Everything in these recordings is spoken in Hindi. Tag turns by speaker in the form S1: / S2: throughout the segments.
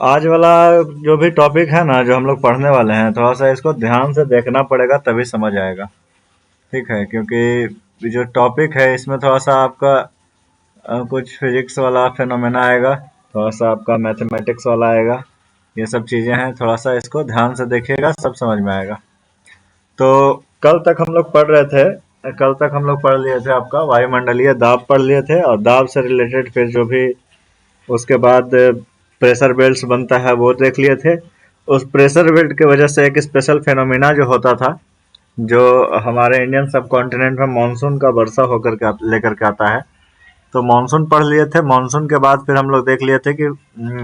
S1: आज वाला जो भी टॉपिक है ना, जो हम लोग पढ़ने वाले हैं, थोड़ा सा इसको ध्यान से देखना पड़ेगा तभी समझ आएगा। ठीक है, क्योंकि ये जो टॉपिक है इसमें थोड़ा सा आपका कुछ फिजिक्स वाला फिनोमेना आएगा, थोड़ा सा आपका मैथमेटिक्स वाला आएगा। ये सब चीजें हैं, थोड़ा सा इसको ध्यान से देखिएगा, सब समझ में आएगा। तो कल तक हम लोग पढ़ रहे थे, कल तक हम लोग पढ़ लिए थे आपका वायुमंडलीय दाब पढ़ लिए थे, और दाब से रिलेटेड फिर जो भी उसके बाद प्रेशर बेल्ट बनता है वो देख लिए थे। उस प्रेशर बेल्ट की वजह से एक स्पेशल फेनोमिना जो होता था, जो हमारे इंडियन सब कॉन्टिनेंट में मानसून का वर्षा होकर के लेकर के आता है। तो मानसून पढ़ लिए थे। मानसून के बाद फिर हम लोग देख लिए थे कि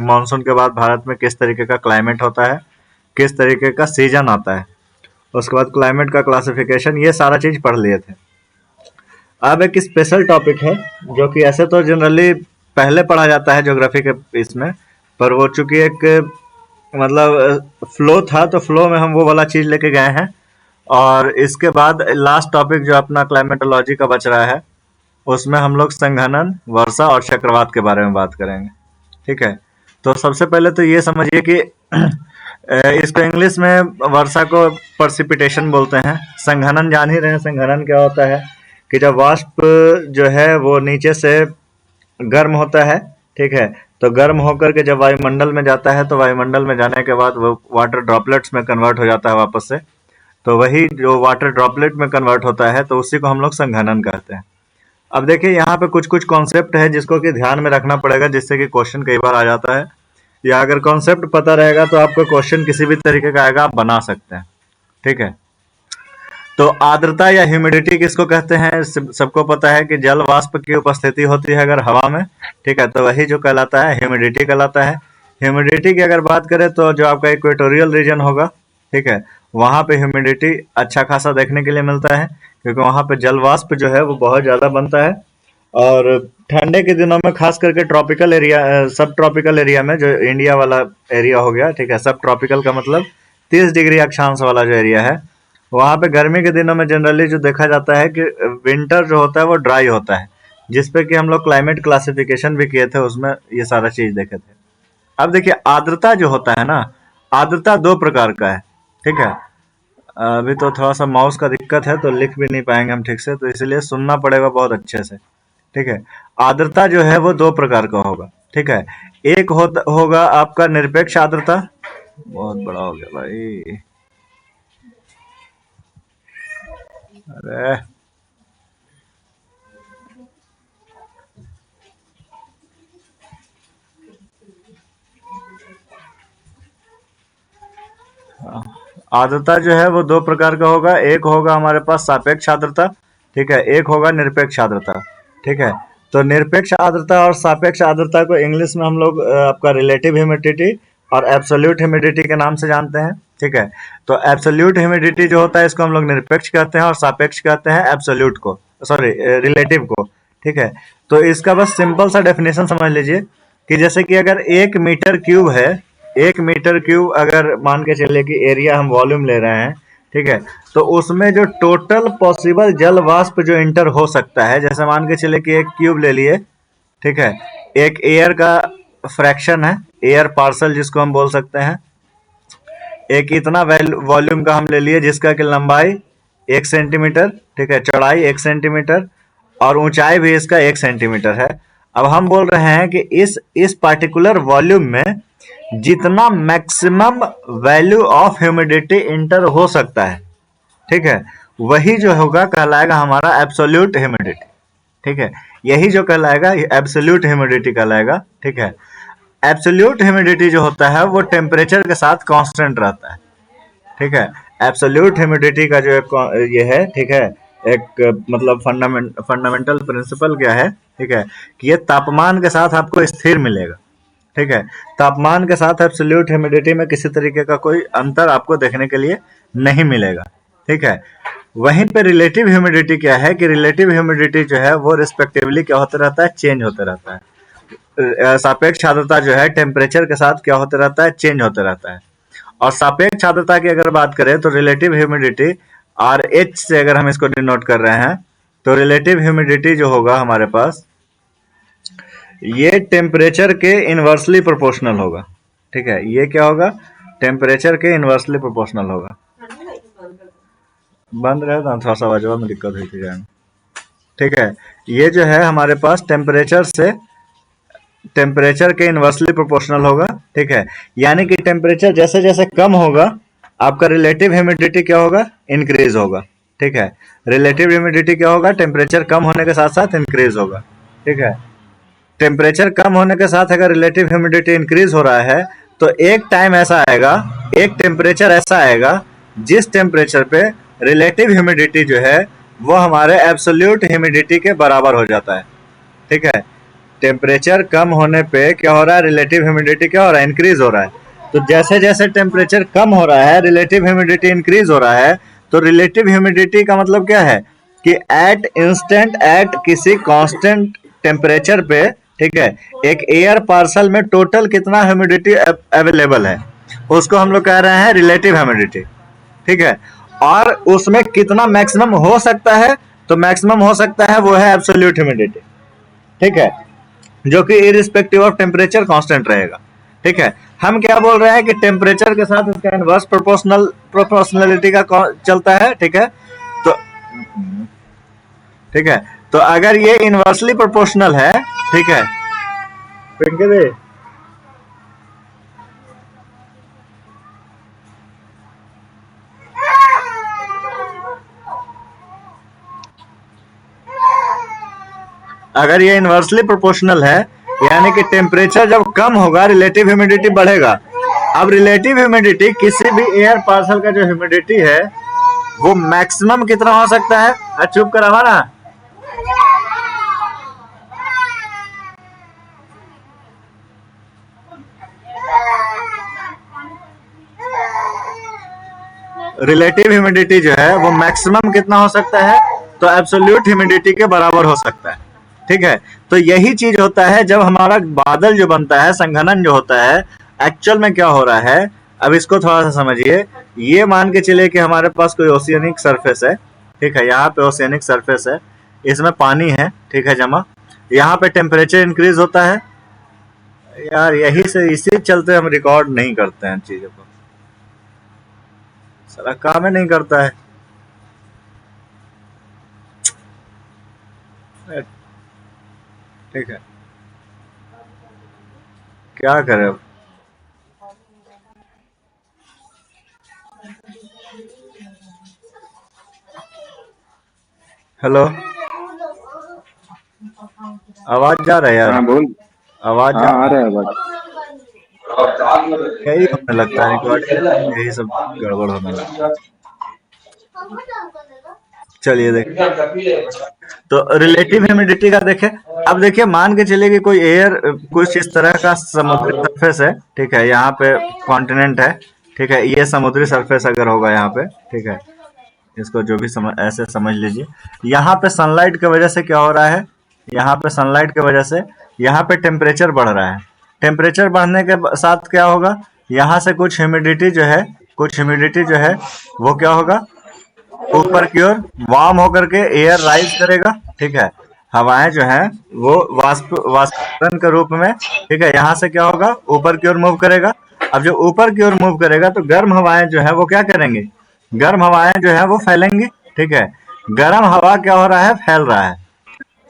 S1: मानसून के बाद भारत में किस तरीके का क्लाइमेट होता है, किस तरीके का सीजन आता है, उसके बाद क्लाइमेट का क्लासिफिकेशन, ये सारा चीज पढ़ लिए थे। अब एक स्पेशल टॉपिक है जो कि ऐसे तो जनरली पहले पढ़ा जाता है ज्योग्राफी के इसमें, पर वो चूंकि एक मतलब फ्लो था, तो फ्लो में हम वो वाला चीज लेके गए हैं। और इसके बाद लास्ट टॉपिक जो अपना क्लाइमेटोलॉजी का बच रहा है, उसमें हम लोग संघनन, वर्षा और चक्रवात के बारे में बात करेंगे। ठीक है, तो सबसे पहले तो ये समझिए कि इसको इंग्लिश में वर्षा को पर्सिपिटेशन बोलते हैं। संघनन जान ही रहे हैं, संघनन क्या होता है कि जब वाष्प जो है वो नीचे से गर्म होता है। ठीक है, तो गर्म होकर के जब वायुमंडल में जाता है, तो वायुमंडल में जाने के बाद वो वाटर ड्रॉपलेट्स में कन्वर्ट हो जाता है वापस से। तो वही जो वाटर ड्रॉपलेट में कन्वर्ट होता है, तो उसी को हम लोग संघनन कहते हैं। अब देखिए, यहाँ पे कुछ कुछ कॉन्सेप्ट है जिसको कि ध्यान में रखना पड़ेगा, जिससे कि क्वेश्चन कई बार आ जाता है, या अगर कॉन्सेप्ट पता रहेगा तो आपका क्वेश्चन किसी भी तरीके का आएगा, आप बना सकते हैं। ठीक है, तो आर्द्रता या ह्यूमिडिटी किसको कहते हैं? सबको पता है कि जल वाष्प की उपस्थिति होती है अगर हवा में। ठीक है, तो वही जो कहलाता है ह्यूमिडिटी कहलाता है। ह्यूमिडिटी की अगर बात करें तो जो आपका इक्वेटोरियल रीजन होगा, ठीक है, वहां पे ह्यूमिडिटी अच्छा खासा देखने के लिए मिलता है, क्योंकि वहां पे जल वाष्प जो है वो बहुत ज्यादा बनता है। और ठंडे के दिनों में खास करके ट्रॉपिकल एरिया, सब ट्रॉपिकल एरिया में, जो इंडिया वाला एरिया हो गया, ठीक है, सब ट्रॉपिकल का मतलब 30 डिग्री अक्षांश वाला जो एरिया है, वहां पे गर्मी के दिनों में जनरली जो देखा जाता है कि विंटर जो होता है वो ड्राई होता है, जिसपे कि हम लोग क्लाइमेट क्लासिफिकेशन भी किए थे, उसमें ये सारा चीज देखे थे। अब देखिए, आर्द्रता जो होता है ना, आर्द्रता दो प्रकार का है। ठीक है, अभी तो थोड़ा सा माउस का दिक्कत है तो लिख भी नहीं पाएंगे हम ठीक से, तो इसलिए सुनना पड़ेगा बहुत अच्छे से। ठीक है, आर्द्रता जो है वो दो प्रकार का होगा। ठीक है, एक होगा आपका निरपेक्ष आर्द्रता। बहुत बड़ा हो गया भाई, अरे आर्द्रता जो है वो दो प्रकार का होगा। एक होगा हमारे पास सापेक्ष आर्द्रता, ठीक है, एक होगा निरपेक्ष आर्द्रता। ठीक है, तो निरपेक्ष आर्द्रता और सापेक्ष आर्द्रता को इंग्लिश में हम लोग आपका रिलेटिव ह्यूमिडिटी और एब्सोल्यूट ह्यूमिडिटी के नाम से जानते हैं। ठीक है, तो एब्सोल्यूट ह्यूमिडिटी जो होता है इसको हम लोग निरपेक्ष कहते हैं, और सापेक्ष कहते हैं एब्सोल्यूट को, सॉरी रिलेटिव को। ठीक है, तो इसका बस सिंपल सा डेफिनेशन समझ लीजिए कि जैसे कि अगर 1 मीटर क्यूब है, 1 मीटर क्यूब अगर मान के चलिए कि एरिया हम वॉल्यूम ले रहे हैं, ठीक है, तो उसमें जो टोटल पॉसिबल जल वाष्प जो इंटर हो सकता है, जैसे मान के चलिए कि एक क्यूब ले लिए, ठीक है, एक एयर का फ्रैक्शन है, एयर पार्सल जिसको हम बोल सकते हैं, एक इतना वॉल्यूम का हम ले लिए जिसका कि लंबाई 1 सेंटीमीटर, ठीक है, चौड़ाई 1 सेंटीमीटर, और ऊंचाई भी इसका 1 सेंटीमीटर है। अब हम बोल रहे हैं कि इस पार्टिकुलर वॉल्यूम में जितना maximum value of humidity inter हो सकता है, ठीक है, वही जो होगा कहलाएगा हमारा एब्सोल्यूट ह्यूमिडिटी। ठीक है, यही जो कहलाएगा एब्सोल्यूट ह्यूमिडिटी कहलाएगा। ठीक है, एब्सोल्यूट ह्यूमिडिटी जो होता है वो टेम्परेचर के साथ कांस्टेंट रहता है। ठीक है, एब्सोल्यूट ह्यूमिडिटी का जो ये है, ठीक है, एक मतलब फंडामेंटल प्रिंसिपल क्या है, ठीक है, कि ये तापमान के साथ आपको स्थिर मिलेगा। ठीक है, तापमान के साथ एब्सोल्यूट ह्यूमिडिटी में किसी तरीके का कोई अंतर आपको देखने के लिए नहीं मिलेगा। ठीक है, वहीं पे रिलेटिव ह्यूमिडिटी क्या है कि रिलेटिव ह्यूमिडिटी जो है वो रिस्पेक्टिवली क्या होता रहता है, चेंज होता रहता है। सापेक्ष आर्द्रता जो है टेम्परेचर के साथ क्या होता रहता है, चेंज होता रहता है। और सापेक्ष आर्द्रता की अगर बात करें तो रिलेटिव ह्यूमिडिटी आर एच से अगर हम इसको डिनोट कर रहे हैं, तो रिलेटिव ह्यूमिडिटी जो होगा हमारे पास, ये टेम्परेचर के इनवर्सली प्रोपोर्शनल होगा। ठीक है, ये क्या होगा, टेम्परेचर के इन्वर्सली प्रोपोर्शनल होगा। बंद रहे तो थोड़ा सा आवाज़ में दिक्कत हुई थी जान। ठीक है, ये जो है हमारे पास टेम्परेचर के इन्वर्सली प्रोपोर्शनल होगा। ठीक है, यानी कि टेम्परेचर जैसे जैसे कम होगा आपका रिलेटिव ह्यूमिडिटी क्या होगा, इंक्रीज होगा। ठीक है, रिलेटिव ह्यूमिडिटी क्या होगा, टेम्परेचर कम होने के साथ साथ इंक्रीज होगा। ठीक है, टेम्परेचर कम होने के साथ अगर रिलेटिव ह्यूमिडिटी इंक्रीज हो रहा है तो एक टाइम ऐसा आएगा, एक टेम्परेचर ऐसा आएगा जिस टेम्परेचर पे रिलेटिव ह्यूमिडिटी जो है वो हमारे एब्सोल्यूट ह्यूमिडिटी के बराबर हो जाता है। ठीक है, टेम्परेचर कम होने पे क्या हो रहा है, रिलेटिव ह्यूमिडिटी क्या हो रहा है, इंक्रीज हो रहा है। तो जैसे जैसे टेम्परेचर कम हो रहा है रिलेटिव ह्यूमिडिटी इंक्रीज हो रहा है। तो रिलेटिव ह्यूमिडिटी का मतलब क्या है कि एट किसी कांस्टेंट टेम्परेचर पे, ठीक है, एक एयर पार्सल में टोटल कितना ह्यूमिडिटी अवेलेबल है उसको हम लोग कह रहे हैं रिलेटिव ह्यूमिडिटी। ठीक है, और उसमें कितना मैक्सिमम हो सकता है, तो मैक्सिमम हो सकता है वो है एब्सोल्यूट ह्यूमिडिटी। ठीक है, जो कि इरिस्पेक्टिव ऑफ टेम्परेचर कांस्टेंट रहेगा। ठीक है, हम क्या बोल रहे हैं कि टेम्परेचर के साथ इसका इनवर्स प्रोपोर्शनलिटी का चलता है। ठीक है, तो ठीक है, तो अगर ये इनवर्सली प्रोपोर्शनल है, ठीक है, पिंकी दी, अगर ये इनवर्सली प्रोपोर्शनल है यानी कि टेम्परेचर जब कम होगा रिलेटिव ह्यूमिडिटी बढ़ेगा। अब रिलेटिव ह्यूमिडिटी किसी भी एयर पार्सल का जो ह्यूमिडिटी है वो मैक्सिमम कितना हो सकता है, चुप करावा ना। रिलेटिव ह्यूमिडिटी जो है वो मैक्सिमम कितना हो सकता है, तो एब्सोल्यूट ह्यूमिडिटी के बराबर हो सकता है। ठीक है, तो यही चीज होता है जब हमारा बादल जो बनता है, संघनन जो होता है, एक्चुअल में क्या हो रहा है। अब इसको थोड़ा सा समझिए, ये मान के चलिए कि हमारे पास कोई ओशियनिक सरफेस है। ठीक है, यहाँ पे ओशियनिक सरफेस है, इसमें पानी है, ठीक है, जमा। यहाँ पे टेम्परेचर इंक्रीज होता है। यार यही से इसी चलते हम रिकॉर्ड नहीं करते हैं चीजों को, सारा काम ही नहीं करता है। ठीक है, क्या करें अब। हेलो, आवाज जा रहा है यार,
S2: हाँ बोल।
S1: आवाज
S2: हाँ
S1: जा
S2: आ
S1: रहा
S2: रहा है बस।
S1: है, यही होने लगता है रिकॉर्डिंग, यही सब गड़बड़ होने लगता है। चलिए देख, तो रिलेटिव ह्यूमिडिटी का देखें। अब देखिए, मान के चलिए कि कोई एयर कुछ इस तरह का समुद्री सरफेस है। ठीक है, यहाँ पे कॉन्टिनेंट है। ठीक है, ये समुद्री सरफेस अगर होगा यहाँ पे, ठीक है, इसको जो भी ऐसे समझ लीजिए। यहाँ पे सनलाइट की वजह से क्या हो रहा है, यहाँ पे सनलाइट की वजह से यहाँ पे टेम्परेचर बढ़ रहा है। टेम्परेचर बढ़ने के साथ क्या होगा, यहाँ से कुछ ह्यूमिडिटी जो है वो क्या होगा, ऊपर की ओर वार्म होकर के एयर राइज करेगा। ठीक है, हवाएं जो है वो वाष्पीकरण के रूप में, ठीक है, यहाँ से क्या होगा, ऊपर की ओर मूव करेगा। अब जो ऊपर की ओर मूव करेगा तो गर्म हवाएं जो है वो क्या करेंगे, गर्म हवाएं जो है वो फैलेंगी। ठीक है, गर्म हवा क्या हो रहा है, फैल रहा है।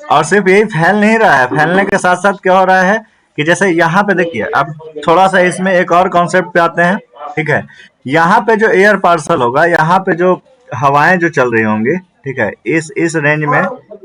S1: और सिर्फ यही फैल नहीं रहा है, फैलने के साथ साथ क्या हो रहा है कि जैसे यहाँ पे देखिए, अब थोड़ा सा इसमें एक और कॉन्सेप्ट पे आते हैं। ठीक है, यहाँ पे जो एयर पार्सल होगा, यहाँ पे जो हवाएं जो चल रही होंगी, ठीक है, इस रेंज में,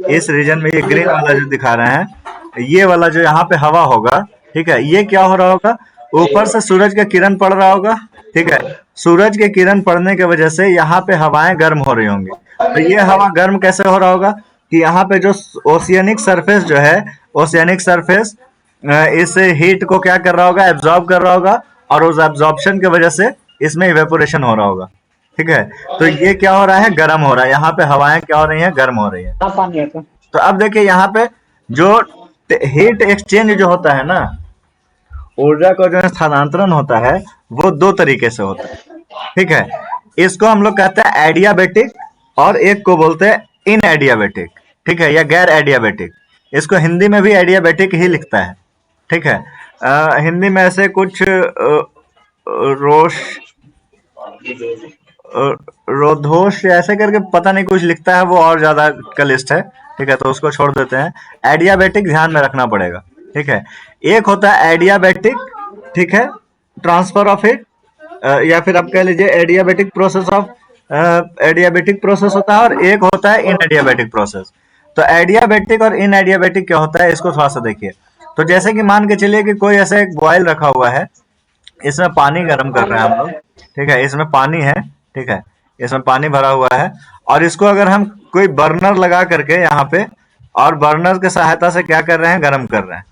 S1: इस रीजन में, ये ग्रीन वाला जो दिखा रहे हैं, ये वाला जो यहाँ पे हवा होगा, ठीक है, ये क्या हो रहा होगा, ऊपर से सूरज का किरण पड़ रहा होगा। ठीक है, सूरज के किरण पड़ने की वजह से यहाँ पे हवाएं गर्म हो रही होंगी। तो ये हवा गर्म कैसे हो रहा होगा कि यहाँ पे जो ओशियनिक सरफेस जो है, ओशियनिक सरफेस इस हीट को क्या कर रहा होगा, एब्जॉर्ब कर रहा होगा, और उस एब्जॉर्प्शन की वजह से इसमें इवेपोरेशन हो रहा होगा। ठीक है, तो ये क्या हो रहा है, गर्म हो रहा है, यहाँ पे हवाएं क्या हो रही हैं, गर्म हो रही है। तो अब देखिए यहाँ पे जो हीट एक्सचेंज जो होता है ना, ऊर्जा का जो स्थानांतरण होता है वो दो तरीके से होता है। ठीक है, इसको हम लोग कहते हैं एडियाबेटिक, और एक को बोलते हैं इन एडियाबेटिक। ठीक है, या गैर एडियाबेटिक। इसको हिंदी में भी एडियाबेटिक ही लिखता है। ठीक है, हिंदी में ऐसे कुछ रोश रोधोष ऐसे करके पता नहीं कुछ लिखता है, वो और ज्यादा का लिस्ट है। ठीक है, तो उसको छोड़ देते हैं। एडियाबेटिक ध्यान में रखना पड़ेगा। ठीक है, एक होता है एडियाबेटिक, ठीक है, ट्रांसफर ऑफ इट, या फिर आप कह लीजिए एडियाबेटिक प्रोसेस होता है, और एक होता है इन एडियाबेटिक प्रोसेस। तो एडियाबेटिक और इन एडियाबेटिक क्या होता है, इसको थोड़ा सा देखिए। तो जैसे कि मान के चलिए कि कोई ऐसा एक बॉयल रखा हुआ है, इसमें पानी गर्म कर रहे हैं हम लोग। ठीक है, इसमें पानी है। ठीक है, इसमें पानी भरा हुआ है, और इसको अगर हम कोई बर्नर लगा करके यहाँ पे, और बर्नर की सहायता से क्या कर रहे हैं, गर्म कर रहे हैं।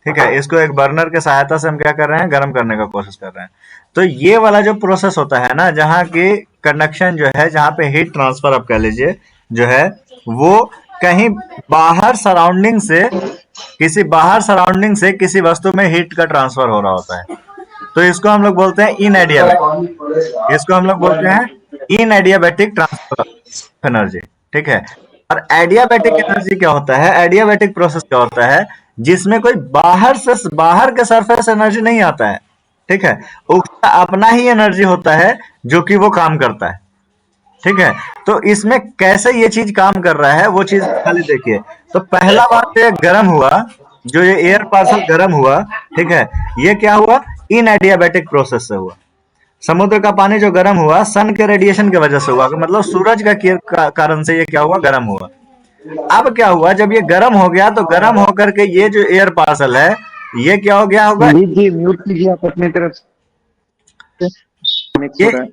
S1: ठीक है, इसको एक बर्नर की सहायता से हम क्या कर रहे हैं, गर्म करने का कोशिश कर रहे हैं। तो ये वाला जो प्रोसेस होता है ना, जहाँ की कंडक्शन जो है, जहाँ पे हीट ट्रांसफर आप कह लीजिए जो है, वो कहीं बाहर सराउंडिंग से किसी वस्तु में हीट का ट्रांसफर हो रहा होता है। तो इसको हम लोग बोलते हैं इन एडियाबेटिक ट्रांसफर ऑफ एनर्जी। ठीक है, और एडियाबेटिक एनर्जी क्या होता है, एडियाबेटिक प्रोसेस क्या होता है, जिसमें कोई बाहर के सरफेस एनर्जी नहीं आता है। ठीक है, उसका अपना ही एनर्जी होता है जो कि वो काम करता है। ठीक है, तो इसमें कैसे ये चीज काम कर रहा है, वो चीज खाली देखिए। तो पहला बात ये गर्म हुआ, जो ये एयर पार्सल गर्म हुआ। ठीक है, ये क्या हुआ, इन एडियाबेटिक प्रोसेस से हुआ। समुद्र का पानी जो गर्म हुआ, सन के रेडिएशन की वजह से हुआ, मतलब सूरज का कारण से ये क्या हुआ, गर्म हुआ। अब क्या हुआ, जब ये गर्म हो गया, तो गर्म होकर के ये जो एयर पार्सल है, ये क्या हो गया होगा,
S2: जी म्यूट कीजिए आप अपनी तरफ से, मिक्स
S1: ये
S2: हो रहा है।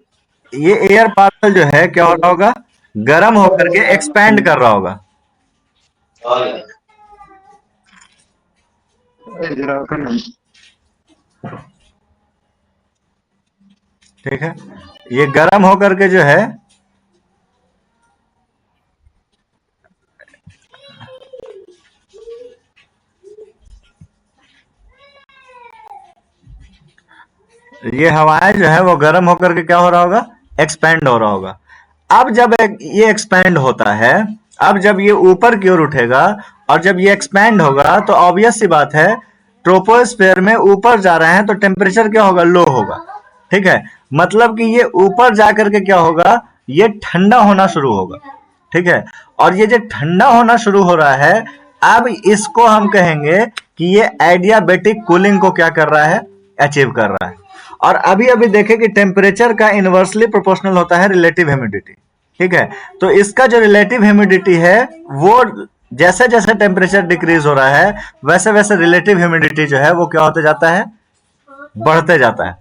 S1: ये एयर पार्सल जो है क्या हो रहा होगा, गर्म होकर के एक्सपैंड कर रहा होगा।
S2: जरा
S1: ठीक है, ये गर्म होकर के जो है, ये हवाएं जो है वो गर्म होकर के क्या हो रहा होगा, एक्सपैंड हो रहा होगा। अब जब ये एक्सपैंड होता है, अब जब ये ऊपर की ओर उठेगा, और जब ये एक्सपैंड होगा, तो ऑब्वियस सी बात है, ट्रोपोस्फेयर में ऊपर जा रहे हैं, तो टेम्परेचर क्या होगा, लो होगा। ठीक है, मतलब कि ये ऊपर जाकर के क्या होगा, ये ठंडा होना शुरू होगा। ठीक है, और ये जो ठंडा होना शुरू हो रहा है, अब इसको हम कहेंगे कि ये एडियाबेटिक कूलिंग को क्या कर रहा है, अचीव कर रहा है। और अभी अभी देखें कि टेम्परेचर का इनवर्सली प्रोपोर्शनल होता है रिलेटिव ह्यूमिडिटी। ठीक है, तो इसका जो रिलेटिव ह्यूमिडिटी है, वो जैसे जैसे टेम्परेचर डिक्रीज हो रहा है, वैसे वैसे रिलेटिव ह्यूमिडिटी जो है वो क्या होते जाता है, बढ़ते जाता है।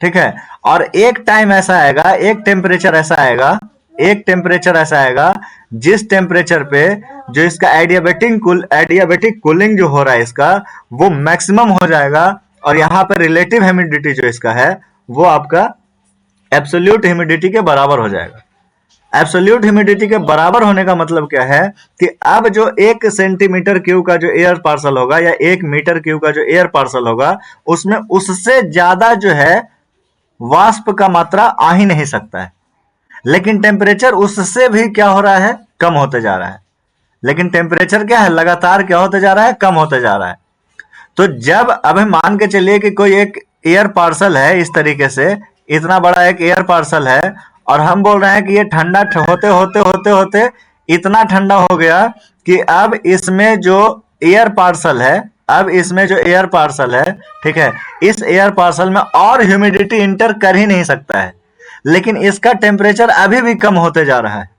S1: ठीक है, और एक टाइम ऐसा आएगा, एक टेम्परेचर ऐसा आएगा जिस टेम्परेचर पे जो इसका एडियाबेटिक कूलिंग जो हो रहा है इसका, वो मैक्सिमम हो जाएगा, और यहाँ पर रिलेटिव ह्यूमिडिटी जो इसका है, वो आपका एब्सोल्यूट ह्यूमिडिटी के बराबर हो जाएगा। एब्सोल्यूट ह्यूमिडिटी के बराबर होने का मतलब क्या है, कि अब जो 1 सेंटीमीटर क्यूब का जो एयर पार्सल होगा, या 1 मीटर क्यूब का जो एयर पार्सल होगा, उसमें उससे ज्यादा जो है वाष्प का मात्रा आ ही नहीं सकता है। लेकिन टेम्परेचर उससे भी क्या हो रहा है, कम होते जा रहा है। लेकिन टेम्परेचर क्या है, लगातार क्या होते जा रहा है, कम होते जा रहा है। तो जब अब हम मान के चलिए कि कोई एक एयर पार्सल है, इस तरीके से इतना बड़ा एक एयर पार्सल है, और हम बोल रहे हैं कि ये ठंडा होते होते होते होते इतना ठंडा हो गया कि अब इसमें जो एयर पार्सल है, ठीक है, इस एयर पार्सल में और ह्यूमिडिटी इंटर कर ही नहीं सकता है, लेकिन इसका टेम्परेचर अभी भी कम होते जा रहा है।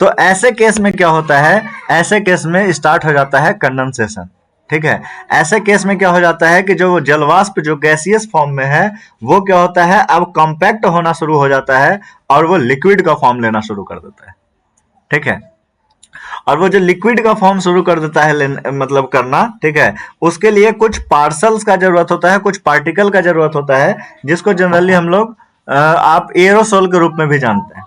S1: तो ऐसे केस में क्या होता है, ऐसे केस में स्टार्ट हो जाता है कंडेंसेशन। ठीक है, ऐसे केस में क्या हो जाता है कि जो जलवाष्प जो गैसियस फॉर्म में है, वो क्या होता है, अब कॉम्पैक्ट होना शुरू हो जाता है, और वो लिक्विड का फॉर्म लेना शुरू कर देता है। ठीक है, और वो जो लिक्विड का फॉर्म शुरू कर देता है मतलब करना, ठीक है, उसके लिए कुछ पार्सल्स का जरूरत होता है, कुछ पार्टिकल का जरूरत होता है, जिसको जनरली हम लोग आप एरोसोल के रूप में भी जानते हैं।